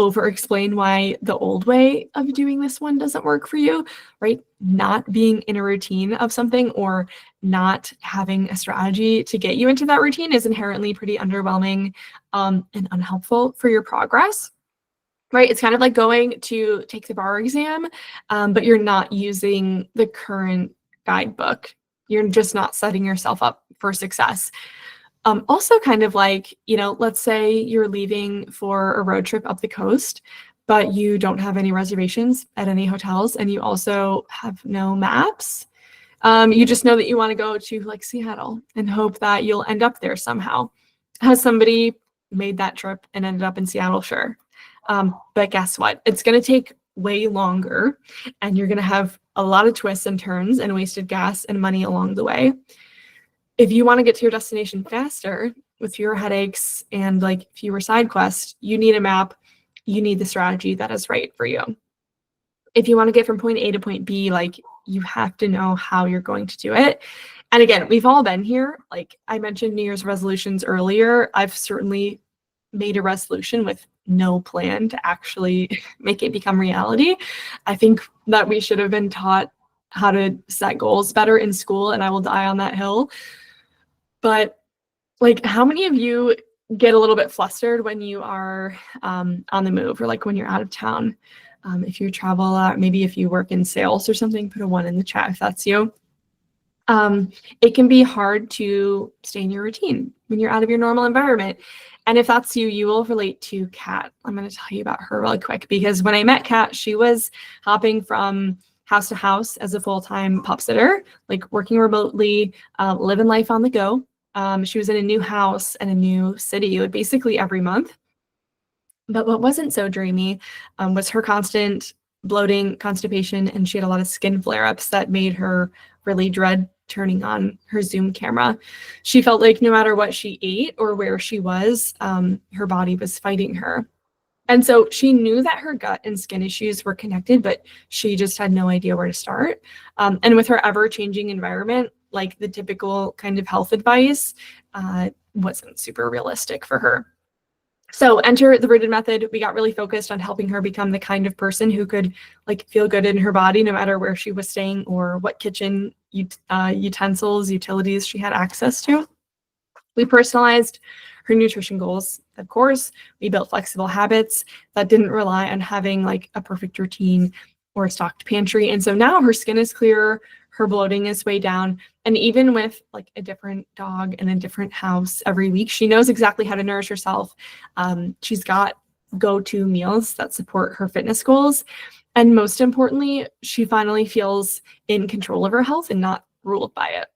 over explain why the old way of doing this one doesn't work for you, right? Not being in a routine of something or not having a strategy to get you into that routine is inherently pretty underwhelming and unhelpful for your progress, right? It's kind of like going to take the bar exam, but you're not using the current guidebook. You're just not setting yourself up for success. Also kind of like, you know, let's say you're leaving for a road trip up the coast, but you don't have any reservations at any hotels and you also have no maps. You just know that you want to go to like Seattle and hope that you'll end up there somehow. Has somebody made that trip and ended up in Seattle? Sure. But guess what? It's going to take way longer and you're going to have a lot of twists and turns and wasted gas and money along the way. If you want to get to your destination faster with fewer headaches and like fewer side quests, you need a map. You need the strategy that is right for you. If you want to get from point A to point B, like you have to know how you're going to do it. And again, we've all been here. Like I mentioned New Year's resolutions earlier. I've certainly made a resolution with no plan to actually make it become reality. I think that we should have been taught how to set goals better in school, and I will die on that hill. But like, how many of you get a little bit flustered when you are on the move or like when you're out of town? If you travel a lot, maybe if you work in sales or something, put a 1 in the chat if that's you. It can be hard to stay in your routine when you're out of your normal environment. And if that's you, you will relate to Kat. I'm going to tell you about her really quick because when I met Kat, she was hopping from house to house as a full-time pup sitter, like working remotely, living life on the go. She was in a new house and a new city, like basically every month. But what wasn't so dreamy was her constant bloating, constipation, and she had a lot of skin flare-ups that made her really dread turning on her Zoom camera. She felt like no matter what she ate or where she was, her body was fighting her. And so she knew that her gut and skin issues were connected, but she just had no idea where to start. And with her ever-changing environment, like the typical kind of health advice wasn't super realistic for her. So enter the rooted method. We got really focused on helping her become the kind of person who could like feel good in her body no matter where she was staying or what kitchen utensils, utilities she had access to. We personalized her nutrition goals. Of course, we built flexible habits that didn't rely on having like a perfect routine or a stocked pantry. And so now her skin is clearer, her bloating is way down. And even with like a different dog and a different house every week, she knows exactly how to nourish herself. She's got go-to meals that support her fitness goals. And most importantly, she finally feels in control of her health and not ruled by it.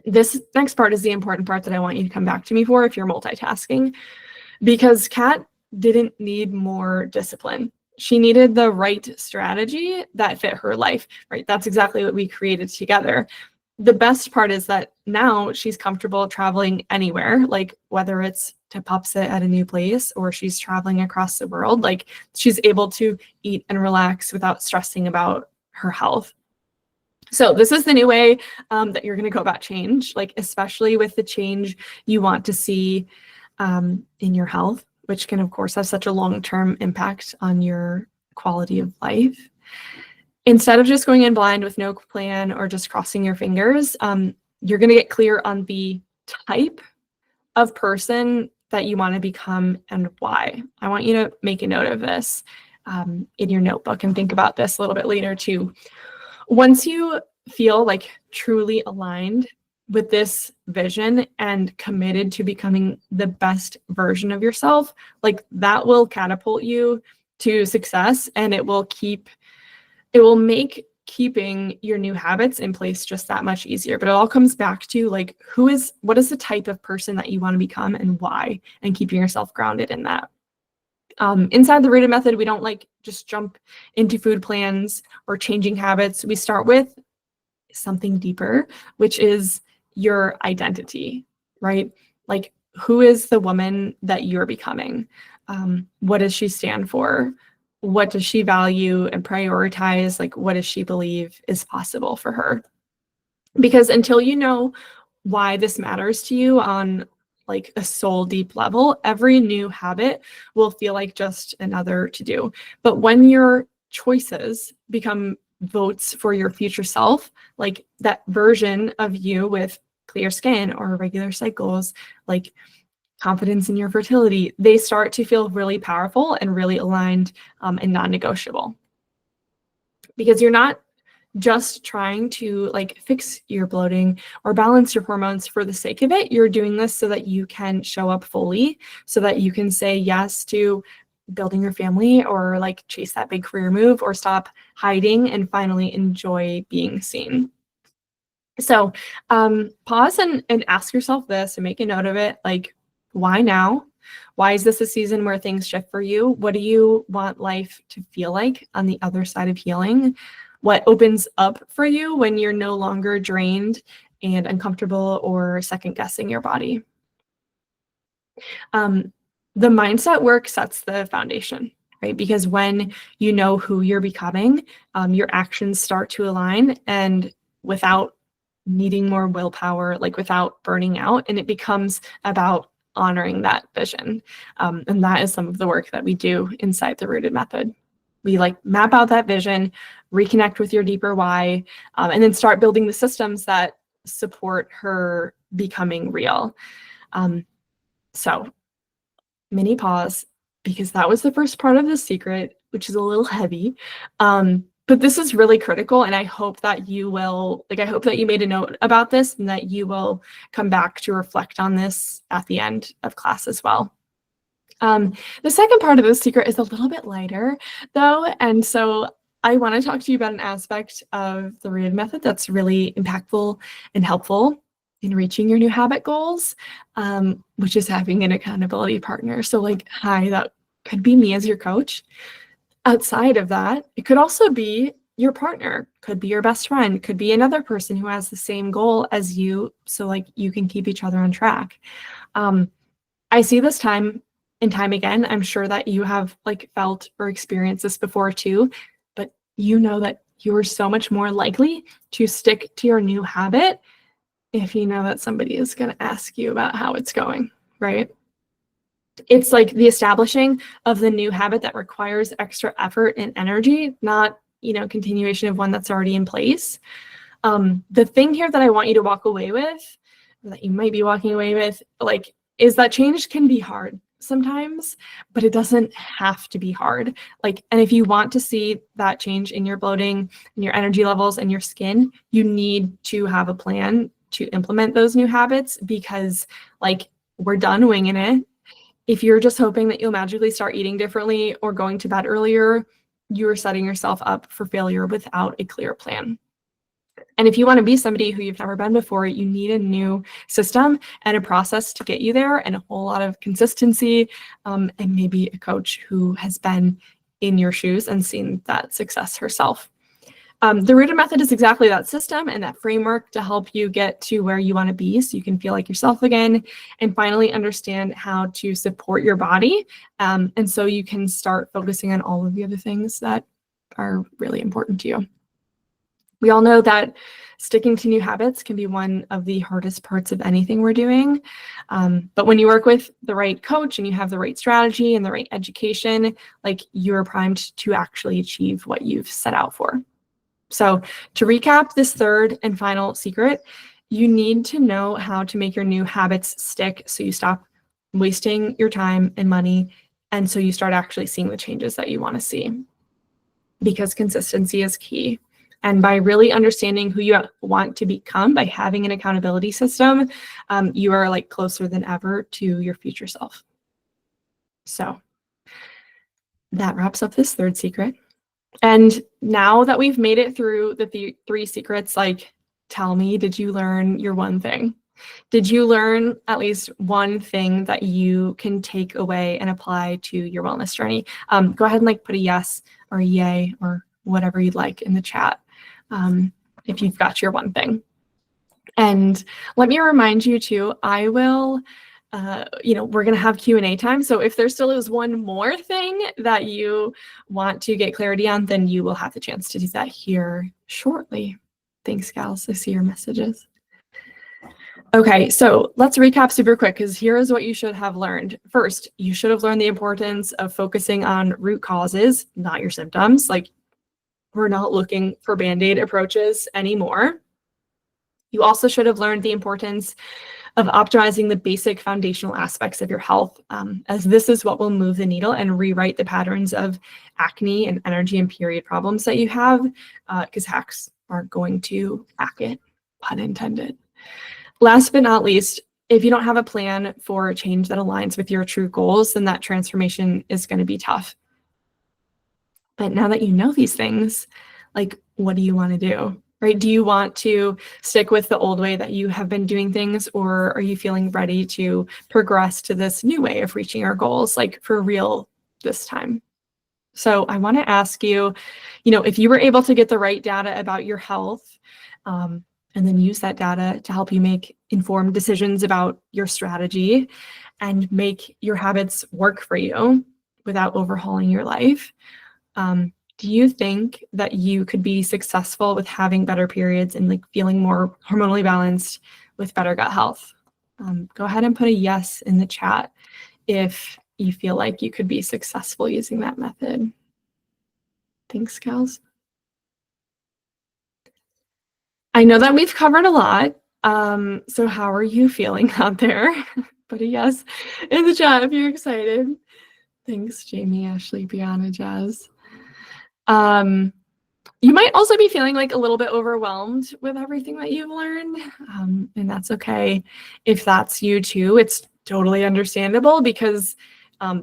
This next part is the important part that I want you to come back to me for if you're multitasking, because Kat didn't need more discipline. She needed the right strategy that fit her life, right? That's exactly what we created together. The best part is that now she's comfortable traveling anywhere, like whether it's to pop sit at a new place or she's traveling across the world, like she's able to eat and relax without stressing about her health. So this is the new way that you're going to go about change, like especially with the change you want to see in your health, which can, of course, have such a long-term impact on your quality of life. Instead of just going in blind with no plan or just crossing your fingers, you're going to get clear on the type of person that you want to become and why. I want you to make a note of this in your notebook and think about this a little bit later too. Once you feel like truly aligned with this vision and committed to becoming the best version of yourself, like that will catapult you to success, and it will make keeping your new habits in place just that much easier. But it all comes back to like, what is the type of person that you want to become and why, and keeping yourself grounded in that. Inside the Rooted method, we don't like just jump into food plans or changing habits. We start with something deeper, which is your identity, right? Like, who is the woman that you're becoming? What does she stand for? What does she value and prioritize? Like, what does she believe is possible for her? Because until you know why this matters to you on like a soul deep level, every new habit will feel like just another to do. But when your choices become votes for your future self, like that version of you with clear skin or regular cycles, like confidence in your fertility, they start to feel really powerful and really aligned and non-negotiable. Because you're not just trying to like fix your bloating or balance your hormones for the sake of it. You're doing this so that you can show up fully, so that you can say yes to building your family or like chase that big career move or stop hiding and finally enjoy being seen. So pause and ask yourself this and make a note of it. Like, why now? Why is this a season where things shift for you? What do you want life to feel like on the other side of healing? What opens up for you when you're no longer drained and uncomfortable or second guessing your body? The mindset work sets the foundation, right? Because when you know who you're becoming, your actions start to align, and without needing more willpower, like without burning out, and it becomes about honoring that vision. And that is some of the work that we do inside the Rooted method. We like map out that vision, reconnect with your deeper why, and then start building the systems that support her becoming real. So mini pause, because that was the first part of the secret, which is a little heavy. But this is really critical, and I hope that you will, like, I hope that you made a note about this and that you will come back to reflect on this at the end of class as well. The second part of the secret is a little bit lighter, though, and so I want to talk to you about an aspect of the Rooted method that's really impactful and helpful in reaching your new habit goals, which is having an accountability partner. So like, hi, that could be me as your coach. Outside of that, it could also be your partner, could be your best friend, could be another person who has the same goal as you, so like you can keep each other on track. I see this time and time again. I'm sure that you have like felt or experienced this before too, but you know that you are so much more likely to stick to your new habit if you know that somebody is going to ask you about how it's going, right? It's like the establishing of the new habit that requires extra effort and energy, not, continuation of one that's already in place. The thing here that I want you to walk away with, or that you might be walking away with, like, is that change can be hard sometimes, but it doesn't have to be hard. Like, and if you want to see that change in your bloating and your energy levels and your skin, you need to have a plan to implement those new habits, because like, we're done winging it. If you're just hoping that you'll magically start eating differently or going to bed earlier, you're setting yourself up for failure without a clear plan. And if you want to be somebody who you've never been before, you need a new system and a process to get you there, and a whole lot of consistency, and maybe a coach who has been in your shoes and seen that success herself. The Rooted method is exactly that system and that framework to help you get to where you want to be so you can feel like yourself again and finally understand how to support your body. And so you can start focusing on all of the other things that are really important to you. We all know that sticking to new habits can be one of the hardest parts of anything we're doing. But when you work with the right coach and you have the right strategy and the right education, like, you're primed to actually achieve what you've set out for. So to recap this third and final secret, you need to know how to make your new habits stick so you stop wasting your time and money, and so you start actually seeing the changes that you want to see. Because consistency is key. And by really understanding who you want to become, by having an accountability system, you are like closer than ever to your future self. So that wraps up this third secret. And now that we've made it through the three secrets, like, tell me, did you learn your one thing? Did you learn at least one thing that you can take away and apply to your wellness journey? Go ahead and like put a yes or a yay or whatever you'd like in the chat, if you've got your one thing. And let me remind you too, I will, we're going to have Q&A time. So if there still is one more thing that you want to get clarity on, then you will have the chance to do that here shortly. Thanks, gals. I see your messages. Okay, so let's recap super quick, because here is what you should have learned. First, you should have learned the importance of focusing on root causes, not your symptoms. Like, we're not looking for Band-Aid approaches anymore. You also should have learned the importance of optimizing the basic foundational aspects of your health, as this is what will move the needle and rewrite the patterns of acne and energy and period problems that you have, because hacks aren't going to hack it, pun intended. Last but not least, if you don't have a plan for a change that aligns with your true goals, then that transformation is going to be tough. But now that you know these things, like, what do you want to do? Right? Do you want to stick with the old way that you have been doing things, or are you feeling ready to progress to this new way of reaching our goals, like for real this time? So I want to ask you, if you were able to get the right data about your health, and then use that data to help you make informed decisions about your strategy and make your habits work for you without overhauling your life, do you think that you could be successful with having better periods and like feeling more hormonally balanced with better gut health? Go ahead and put a yes in the chat if you feel like you could be successful using that method. Thanks, gals. I know that we've covered a lot. So how are you feeling out there? Put a yes in the chat if you're excited. Thanks, Jamie, Ashley, Brianna, Jazz. You might also be feeling like a little bit overwhelmed with everything that you've learned, and that's okay. If that's you too, it's totally understandable, because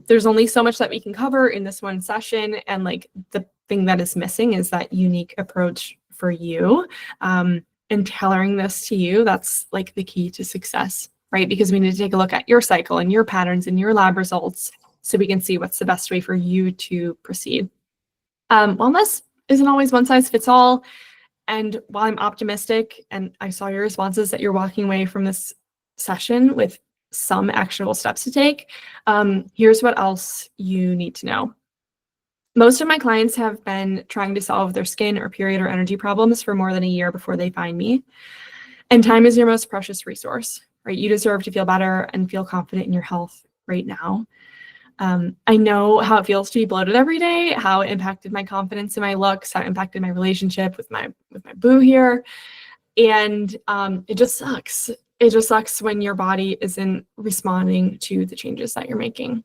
there's only so much that we can cover in this one session, and like the thing that is missing is that unique approach for you, and tailoring this to you. That's like the key to success, right? Because we need to take a look at your cycle and your patterns and your lab results so we can see what's the best way for you to proceed. Wellness isn't always one size fits all. And while I'm optimistic, and I saw your responses that you're walking away from this session with some actionable steps to take, here's what else you need to know. Most of my clients have been trying to solve their skin or period or energy problems for more than a year before they find me. And time is your most precious resource, right? You deserve to feel better and feel confident in your health right now. I know how it feels to be bloated every day, how it impacted my confidence in my looks, how it impacted my relationship with my boo here. And it just sucks. It just sucks when your body isn't responding to the changes that you're making.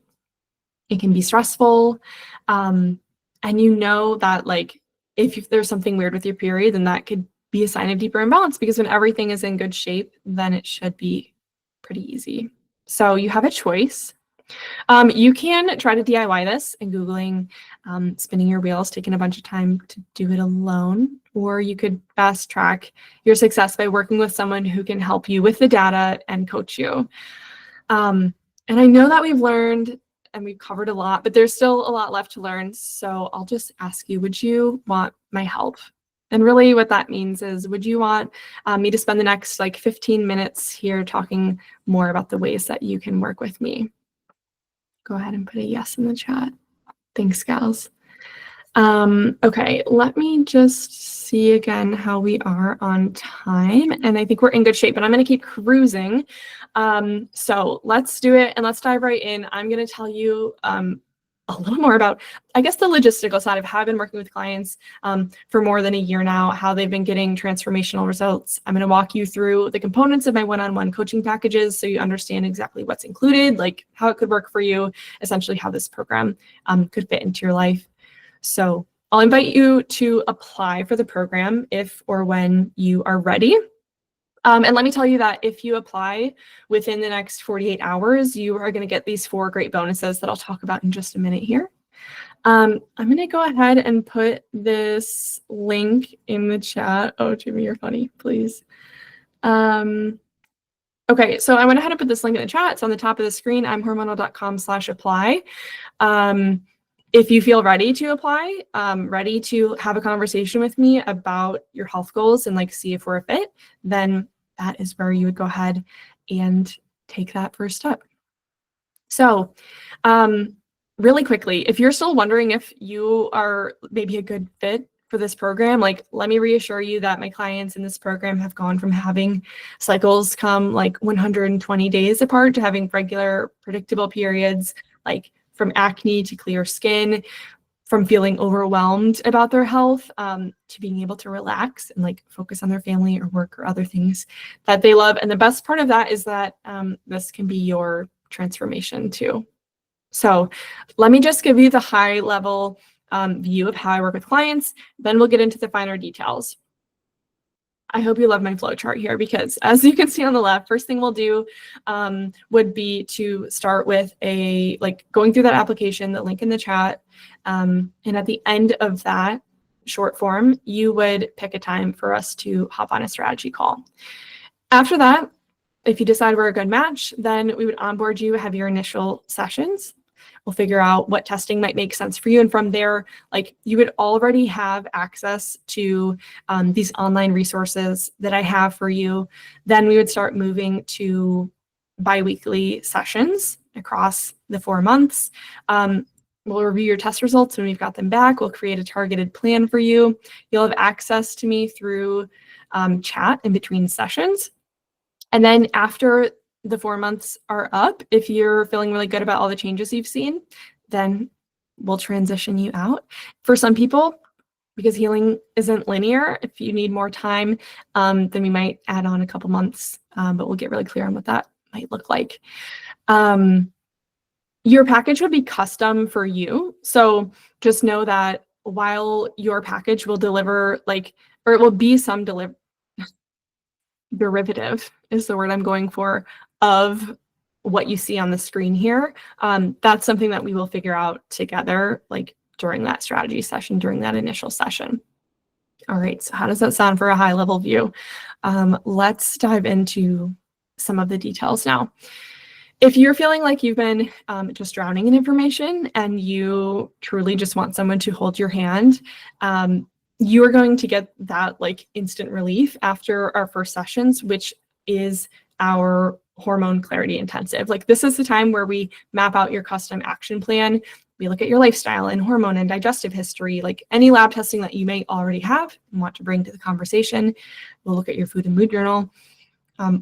It can be stressful. And that like, if there's something weird with your period, then that could be a sign of deeper imbalance, because when everything is in good shape, then it should be pretty easy. So you have a choice. You can try to DIY this and Googling spinning your wheels, taking a bunch of time to do it alone, or you could fast track your success by working with someone who can help you with the data and coach you. And I know that we've learned and we've covered a lot, but there's still a lot left to learn. So I'll just ask you, would you want my help? And really what that means is, would you want me to spend the next like 15 minutes here talking more about the ways that you can work with me? Go ahead and put a yes in the chat. Thanks, gals. Okay, let me just see again how we are on time. And I think we're in good shape, but I'm going to keep cruising. So let's do it and let's dive right in. I'm going to tell you a little more about, I guess, the logistical side of how I've been working with clients for more than a year now, how they've been getting transformational results. I'm going to walk you through the components of my one-on-one coaching packages so you understand exactly what's included, like how it could work for you, essentially how this program could fit into your life. So I'll invite you to apply for the program if or when you are ready. And let me tell you that if you apply within the next 48 hours, you are going to get these 4 great bonuses that I'll talk about in just a minute here. I'm going to go ahead and put this link in the chat. Oh, Jimmy, you're funny, please. Okay, so I went ahead and put this link in the chat. It's on the top of the screen. imhormonal.com/apply. If you feel ready to apply, ready to have a conversation with me about your health goals and like see if we're a fit, then that is where you would go ahead and take that first step. So really quickly, if you're still wondering if you are maybe a good fit for this program, like, let me reassure you that my clients in this program have gone from having cycles come like 120 days apart to having regular, predictable periods, like from acne to clear skin, from feeling overwhelmed about their health to being able to relax and like focus on their family or work or other things that they love. And the best part of that is that this can be your transformation too. So let me just give you the high level view of how I work with clients. Then we'll get into the finer details. I hope you love my flow chart here because, as you can see on the left, first thing we'll do would be to start with going through that application, the link in the chat. And at the end of that short form, you would pick a time for us to hop on a strategy call. After that, if you decide we're a good match, then we would onboard you, have your initial sessions. We'll figure out what testing might make sense for you. And from there, like, you would already have access to these online resources that I have for you. Then we would start moving to bi-weekly sessions across the 4 months. We'll review your test results when we've got them back. We'll create a targeted plan for you. You'll have access to me through chat in between sessions. And then after the 4 months are up, if you're feeling really good about all the changes you've seen, then we'll transition you out. For some people, because healing isn't linear, if you need more time, then we might add on a couple months, but we'll get really clear on what that might look like. Your package would be custom for you. So just know that while your package will deliver or it will be some derivative is the word I'm going for, of what you see on the screen here. That's something that we will figure out together, like during that strategy session, during that initial session. All right, so how does that sound for a high level view? Let's dive into some of the details now. If you're feeling like you've been just drowning in information and you truly just want someone to hold your hand, you are going to get that like instant relief after our first sessions, which is our hormone clarity intensive. Like, this is the time where we map out your custom action plan. We look at your lifestyle and hormone and digestive history, like any lab testing that you may already have and want to bring to the conversation. We'll look at your food and mood journal.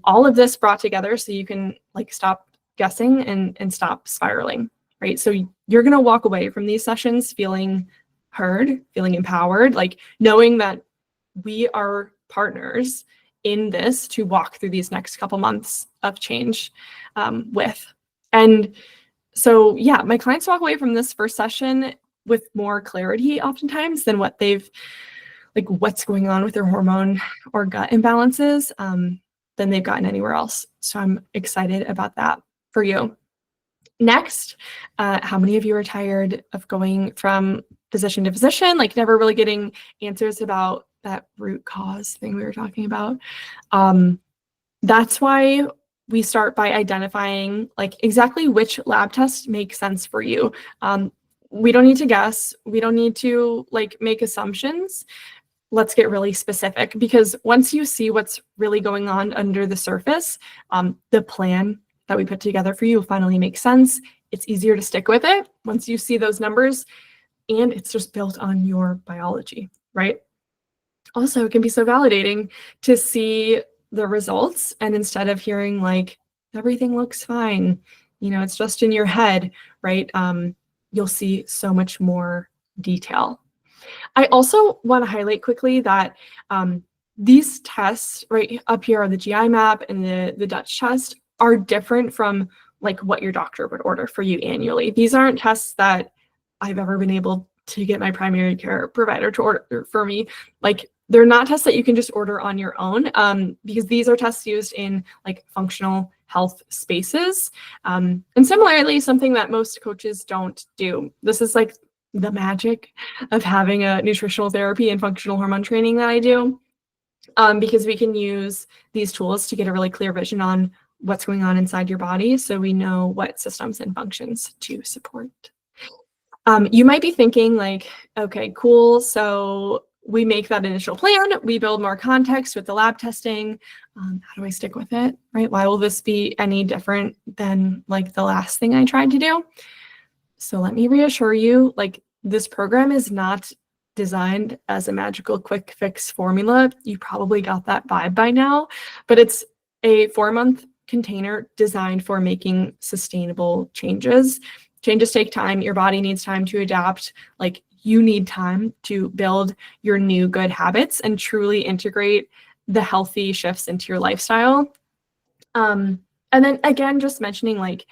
All of this brought together so you can like stop guessing and stop spiraling, right? So you're going to walk away from these sessions feeling heard, feeling empowered, like knowing that we are partners in this to walk through these next couple months of change with. And so, yeah, my clients walk away from this first session with more clarity oftentimes than what what's going on with their hormone or gut imbalances than they've gotten anywhere else. So I'm excited about that for you. Next, how many of you are tired of going from physician to physician, like never really getting answers about that root cause thing we were talking about? That's why we start by identifying like exactly which lab test makes sense for you. We don't need to guess. We don't need to like make assumptions. Let's get really specific, because once you see what's really going on under the surface, the plan that we put together for you will finally make sense. It's easier to stick with it once you see those numbers, and it's just built on your biology, right? Also, it can be so validating to see the results, and instead of hearing like, everything looks fine, you know, it's just in your head, right? You'll see so much more detail. I also want to highlight quickly that these tests right up here are the GI map and the Dutch test are different from like what your doctor would order for you annually. These aren't tests that I've ever been able to get my primary care provider to order for me. Like, they're not tests that you can just order on your own, because these are tests used in like functional health spaces. And similarly, something that most coaches don't do. This is like the magic of having a nutritional therapy and functional hormone training that I do, because we can use these tools to get a really clear vision on what's going on inside your body, so we know what systems and functions to support. You might be thinking like, okay, cool. So we make that initial plan, we build more context with the lab testing. How do I stick with it, right? Why will this be any different than like the last thing I tried to do? So let me reassure you, like, this program is not designed as a magical quick fix formula. You probably got that vibe by now, but it's a 4-month container designed for making sustainable changes. Changes take time. Your body needs time to adapt. Like, you need time to build your new good habits and truly integrate the healthy shifts into your lifestyle. And then again, just mentioning like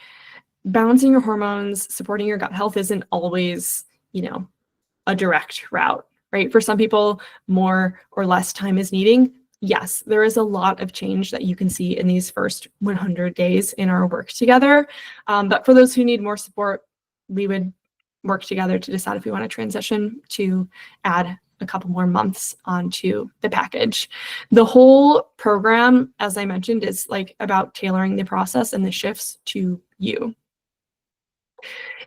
balancing your hormones, supporting your gut health isn't always, you know, a direct route, right? For some people, more or less time is needing. Yes, there is a lot of change that you can see in these first 100 days in our work together. But for those who need more support, we would work together to decide if we want to transition to add a couple more months onto the package. The whole program, as I mentioned, is like about tailoring the process and the shifts to you.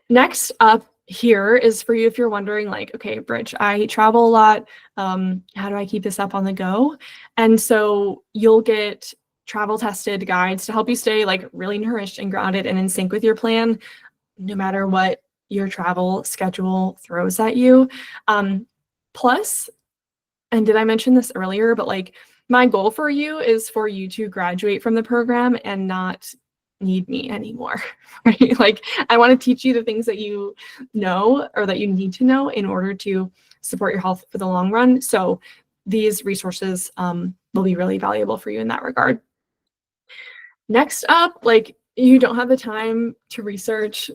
Next up here is for you if you're wondering like, okay, Bridge, I travel a lot. How do I keep this up on the go? And so you'll get travel tested guides to help you stay like really nourished and grounded and in sync with your plan, no matter what your travel schedule throws at you. Plus, and did I mention this earlier, but like my goal for you is for you to graduate from the program and not need me anymore, right? Like, I want to teach you the things that you know or that you need to know in order to support your health for the long run. So these resources will be really valuable for you in that regard. Next up, like, you don't have the time to research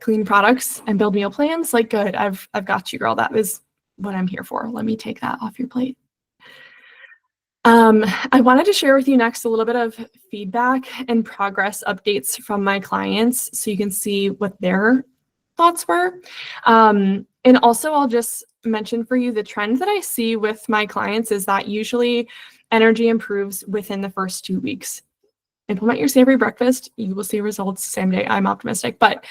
clean products and build meal plans. Like, good, I've got you, girl. That is what I'm here for. Let me take that off your plate. I wanted to share with you next a little bit of feedback and progress updates from my clients so you can see what their thoughts were. And also, I'll just mention for you the trend that I see with my clients is that usually energy improves within the first 2 weeks. Implement your savory breakfast, you will see results same day. I'm optimistic, but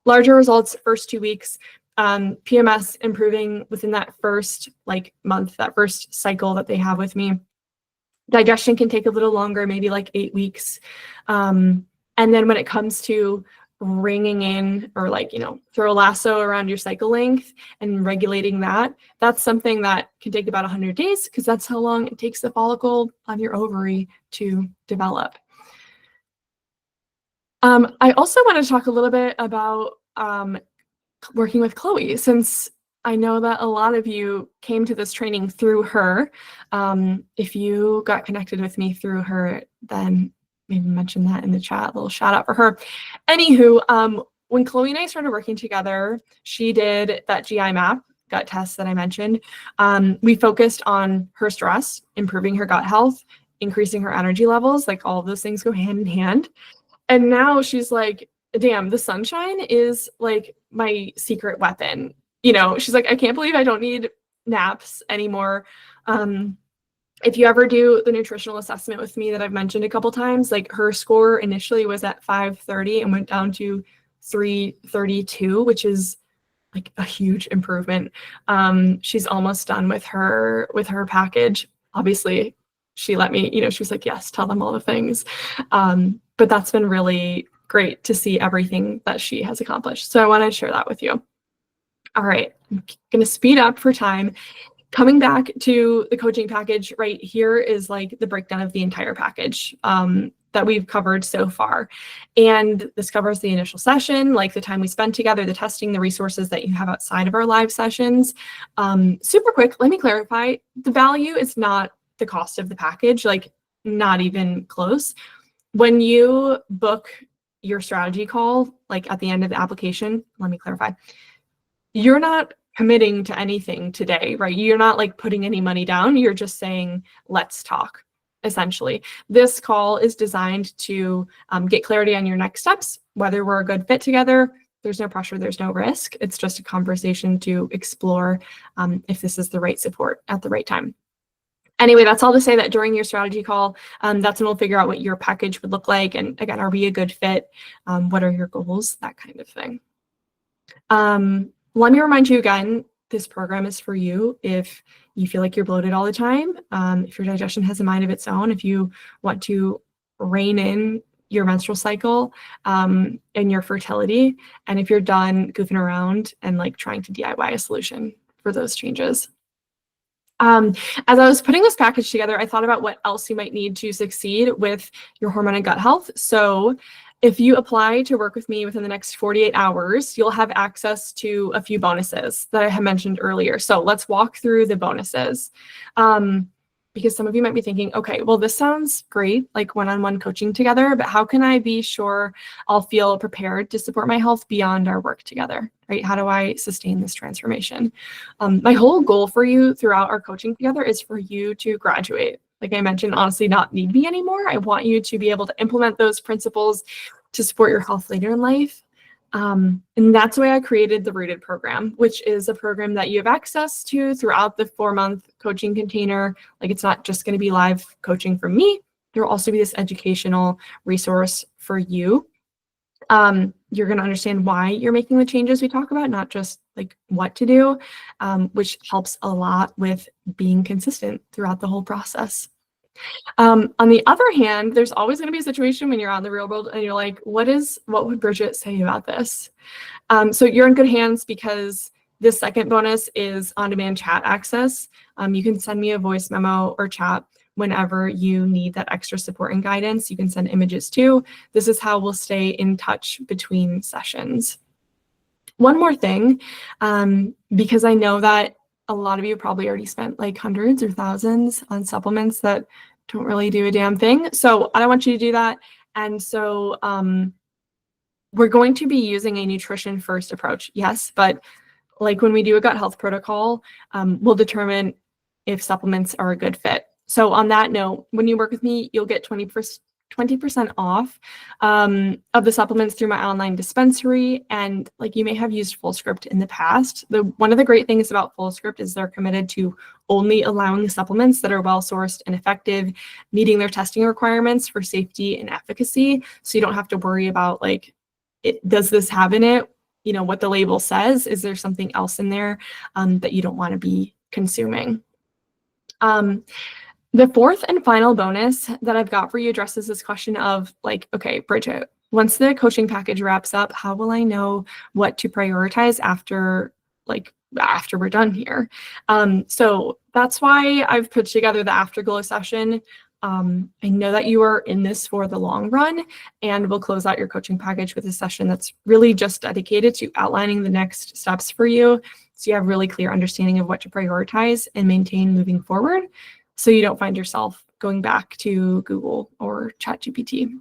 larger results first 2 weeks. PMS improving within that first like month, that first cycle that they have with me. Digestion can take a little longer, maybe like 8 weeks. And then when it comes to bringing in or like, you know, throw a lasso around your cycle length and regulating that, that's something that can take about 100 days because that's how long it takes the follicle on your ovary to develop. I also want to talk a little bit about working with Chloe, since I know that a lot of you came to this training through her. If you got connected with me through her, then maybe mention that in the chat, a little shout out for her. Anywho, when Chloe and I started working together, she did that GI map, gut test that I mentioned. We focused on her stress, improving her gut health, increasing her energy levels, like all of those things go hand in hand. And now she's like, damn, the sunshine is like my secret weapon. You know, she's like, I can't believe I don't need naps anymore. If you ever do the nutritional assessment with me that I've mentioned a couple times, like her score initially was at 530 and went down to 332, which is like a huge improvement. She's almost done with her package. Obviously, she let me, you know, she was like, yes, tell them all the things. But that's been really great to see everything that she has accomplished. So I want to share that with you. All right, I'm going to speed up for time. Coming back to the coaching package, right here is like the breakdown of the entire package that we've covered so far. And this covers the initial session, like the time we spend together, the testing, the resources that you have outside of our live sessions. Super quick, let me clarify, the value is not the cost of the package, like not even close. When you book your strategy call, like at the end of the application, let me clarify, you're not committing to anything today, right? You're not like putting any money down. You're just saying, let's talk, essentially. This call is designed to get clarity on your next steps, whether we're a good fit together. There's no pressure, there's no risk. It's just a conversation to explore if this is the right support at the right time. Anyway, that's all to say that during your strategy call, that's when we'll figure out what your package would look like. And again, are we a good fit? What are your goals? That kind of thing. Let me remind you again, this program is for you if you feel like you're bloated all the time, if your digestion has a mind of its own, if you want to rein in your menstrual cycle and your fertility, and if you're done goofing around and like trying to DIY a solution for those changes. As I was putting this package together, I thought about what else you might need to succeed with your hormone and gut health. So if you apply to work with me within the next 48 hours, you'll have access to a few bonuses that I had mentioned earlier. So let's walk through the bonuses. Because some of you might be thinking, okay, well, this sounds great, like one-on-one coaching together, but how can I be sure I'll feel prepared to support my health beyond our work together, right? How do I sustain this transformation? My whole goal for you throughout our coaching together is for you to graduate. Like I mentioned, honestly, not need me anymore. I want you to be able to implement those principles to support your health later in life. And that's why I created the Rooted program, which is a program that you have access to throughout the 4-month coaching container. Like it's not just going to be live coaching from me. There will also be this educational resource for you. You're going to understand why you're making the changes we talk about, not just like what to do, which helps a lot with being consistent throughout the whole process. On the other hand, there's always going to be a situation when you're out in the real world and you're like, what would Bridget say about this? So you're in good hands because this second bonus is on-demand chat access. You can send me a voice memo or chat whenever you need that extra support and guidance. You can send images too. This is how we'll stay in touch between sessions. One more thing, because I know that a lot of you probably already spent like hundreds or thousands on supplements that don't really do a damn thing. So I don't want you to do that. And so we're going to be using a nutrition first approach. Yes, but like when we do a gut health protocol, we'll determine if supplements are a good fit. So on that note, when you work with me, you'll get 20% off of the supplements through my online dispensary. And like you may have used FullScript in the past. One of the great things about FullScript is they're committed to only allowing supplements that are well-sourced and effective, meeting their testing requirements for safety and efficacy. So you don't have to worry about like, does this have in it, you know, what the label says? Is there something else in there that you don't want to be consuming? The fourth and final bonus that I've got for you addresses this question of like, okay, Bridget, once the coaching package wraps up, how will I know what to prioritize after we're done here? So that's why I've put together the Afterglow session. I know that you are in this for the long run, and we'll close out your coaching package with a session that's really just dedicated to outlining the next steps for you, so you have really clear understanding of what to prioritize and maintain moving forward, so you don't find yourself going back to Google or ChatGPT.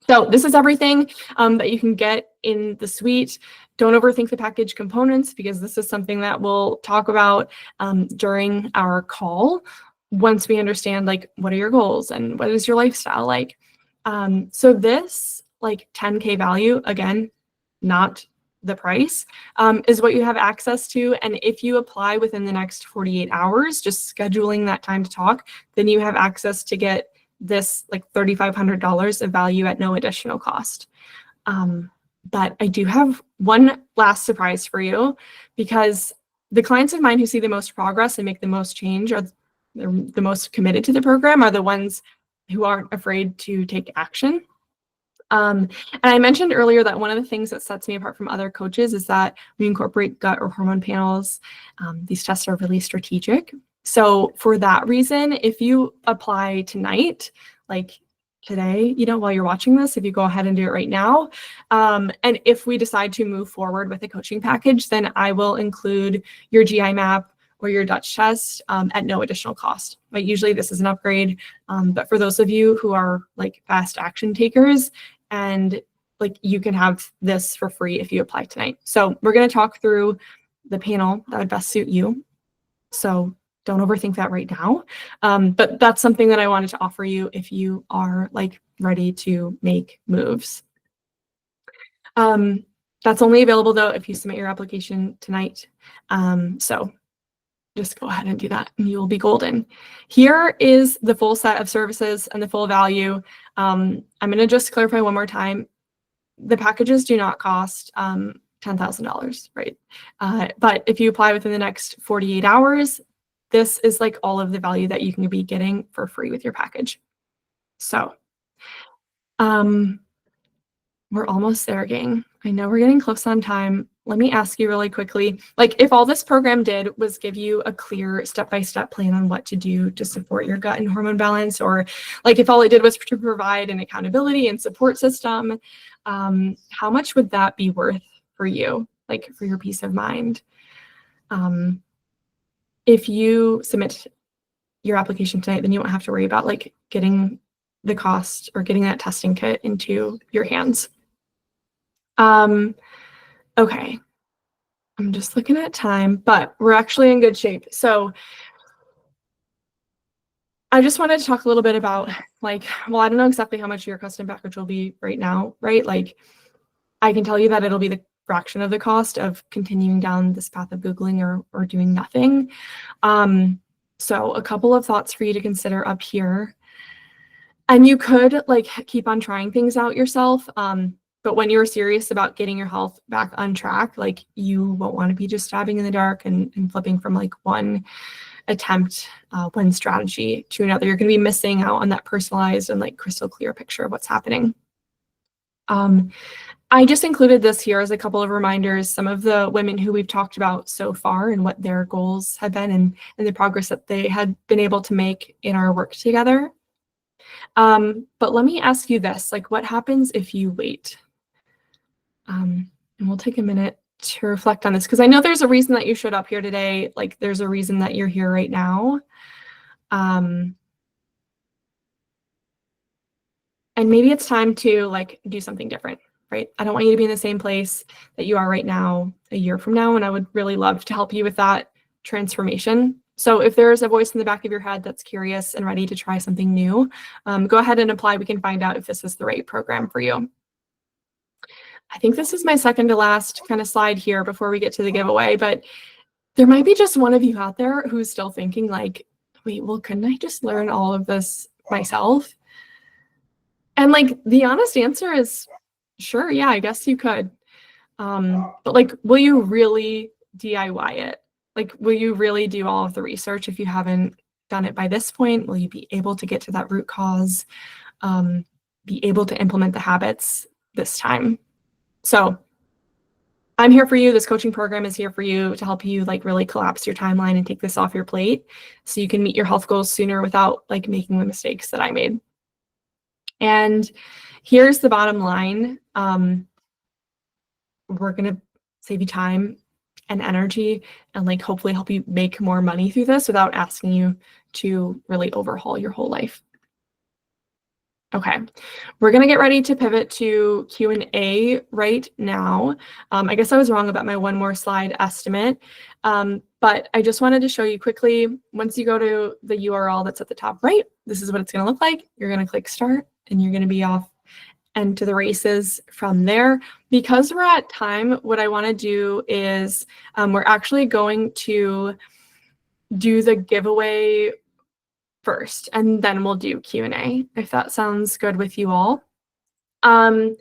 So this is everything that you can get in the suite. Don't overthink the package components, because this is something that we'll talk about during our call once we understand like what are your goals and what is your lifestyle like. So this like 10K value, again, not the price, is what you have access to. And if you apply within the next 48 hours, just scheduling that time to talk, then you have access to get this like $3,500 of value at no additional cost. But I do have one last surprise for you, because the clients of mine who see the most progress and make the most change, are the most committed to the program, are the ones who aren't afraid to take action. And I mentioned earlier that one of the things that sets me apart from other coaches is that we incorporate gut or hormone panels. These tests are really strategic. So for that reason, if you apply tonight, like today, while you're watching this, if you go ahead and do it right now, and if we decide to move forward with a coaching package, then I will include your GI map or your Dutch test at no additional cost. But usually this is an upgrade. But for those of you who are like fast action takers, and like, you can have this for free if you apply tonight. So we're going to talk through the panel that would best suit you. So don't overthink that right now. But that's something that I wanted to offer you if you are like ready to make moves. That's only available though if you submit your application tonight. So just go ahead and do that and you will be golden. Here is the full set of services and the full value. I'm going to just clarify one more time. The packages do not cost $10,000, right? But if you apply within the next 48 hours, this is like all of the value that you can be getting for free with your package. So we're almost there, gang. I know we're getting close on time. Let me ask you really quickly, like, if all this program did was give you a clear step-by-step plan on what to do to support your gut and hormone balance, or like if all it did was to provide an accountability and support system, how much would that be worth for you, like for your peace of mind? If you submit your application tonight, then you won't have to worry about like getting the cost or getting that testing kit into your hands. Okay, I'm just looking at time, but we're actually in good shape. So I just wanted to talk a little bit about like, well, I don't know exactly how much your custom package will be right now, right? Like, I can tell you that it'll be the fraction of the cost of continuing down this path of Googling or doing nothing. So a couple of thoughts for you to consider up here. And you could like keep on trying things out yourself. But when you're serious about getting your health back on track, like, you won't want to be just stabbing in the dark and flipping from like one attempt, one strategy to another. You're going to be missing out on that personalized and like crystal clear picture of what's happening. I just included this here as a couple of reminders, some of the women who we've talked about so far and what their goals have been and the progress that they had been able to make in our work together. But let me ask you this, like, what happens if you wait? And we'll take a minute to reflect on this, because I know there's a reason that you showed up here today. Like, there's a reason that you're here right now. And maybe it's time to like do something different, right? I don't want you to be in the same place that you are right now a year from now. And I would really love to help you with that transformation. So if there's a voice in the back of your head that's curious and ready to try something new, go ahead and apply. We can find out if this is the right program for you. I think this is my second to last kind of slide here before we get to the giveaway, but there might be just one of you out there who's still thinking like, wait, well, couldn't I just learn all of this myself? And like, the honest answer is sure, yeah, I guess you could. But like, will you really DIY it? Like, will you really do all of the research if you haven't done it by this point? Will you be able to get to that root cause, be able to implement the habits this time? So I'm here for you. This coaching program is here for you to help you like really collapse your timeline and take this off your plate so you can meet your health goals sooner without like making the mistakes that I made. And here's the bottom line. We're going to save you time and energy and like hopefully help you make more money through this without asking you to really overhaul your whole life. Okay, we're going to get ready to pivot to Q&A right now. I guess I was wrong about my one more slide estimate, but I just wanted to show you quickly, once you go to the URL that's at the top right, this is what it's going to look like. You're going to click start and you're going to be off and to the races from there. Because we're at time, what I want to do is we're actually going to do the giveaway first, and then we'll do Q&A, if that sounds good with you all. And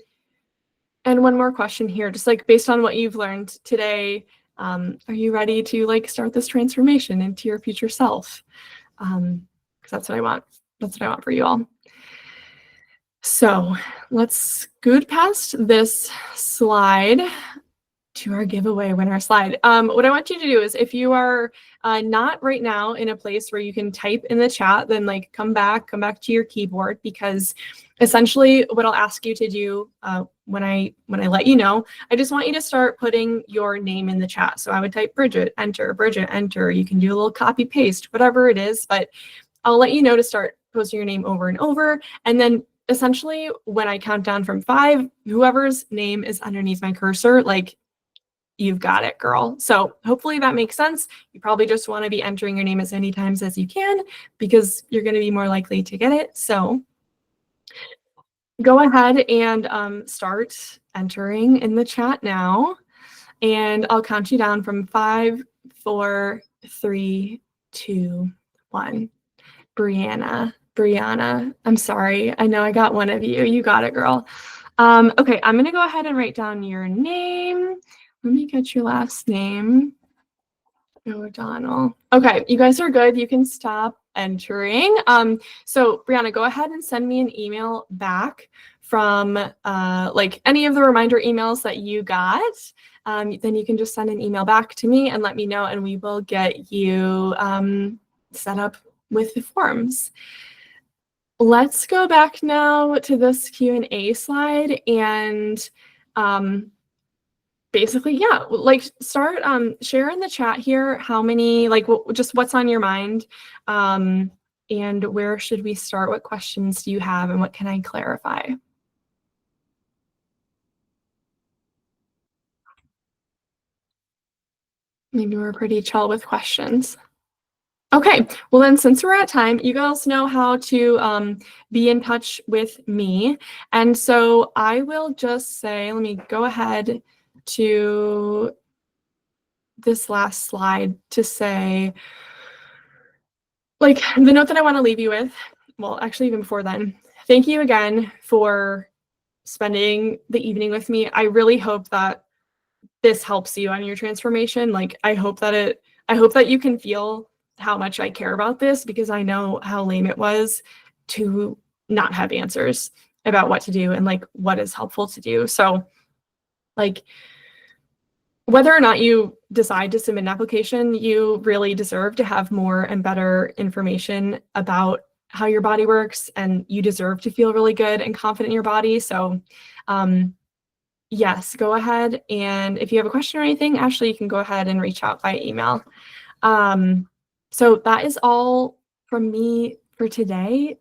one more question here, just like based on what you've learned today, are you ready to like start this transformation into your future self? Because that's what I want. That's what I want for you all. So let's scoot past this slide to our giveaway winner slide. What I want you to do is, if you are not right now in a place where you can type in the chat, then like come back to your keyboard, because essentially what I'll ask you to do when I let you know, I just want you to start putting your name in the chat. So I would type Bridget, enter, Bridget, enter. You can do a little copy paste, whatever it is, but I'll let you know to start posting your name over and over. And then essentially when I count down from 5, whoever's name is underneath my cursor, like, you've got it, girl. So hopefully that makes sense. You probably just want to be entering your name as many times as you can, because you're going to be more likely to get it. So go ahead and start entering in the chat now. And I'll count you down from 5, 4, 3, 2, 1. Brianna, I'm sorry. I know I got one of you. You got it, girl. Okay, I'm going to go ahead and write down your name. Let me get your last name. O'Donnell. Okay, you guys are good. You can stop entering. So Brianna, go ahead and send me an email back from like any of the reminder emails that you got. Then you can just send an email back to me and let me know, and we will get you set up with the forms. Let's go back now to this Q&A slide, and basically, yeah, like start share in the chat here how many, like just what's on your mind, and where should we start? What questions do you have, and what can I clarify? Maybe we're pretty chill with questions. Okay, well then, since we're at time, you guys know how to be in touch with me. And so I will just say, let me go ahead to this last slide to say, like, the note that I want to leave you with, well, actually, even before then, thank you again for spending the evening with me. I really hope that this helps you on your transformation. Like, I hope that you can feel how much I care about this, because I know how lame it was to not have answers about what to do and like what is helpful to do. So like, whether or not you decide to submit an application, you really deserve to have more and better information about how your body works, and you deserve to feel really good and confident in your body. So yes, go ahead. And if you have a question or anything, Ashley, you can go ahead and reach out by email. So that is all from me for today.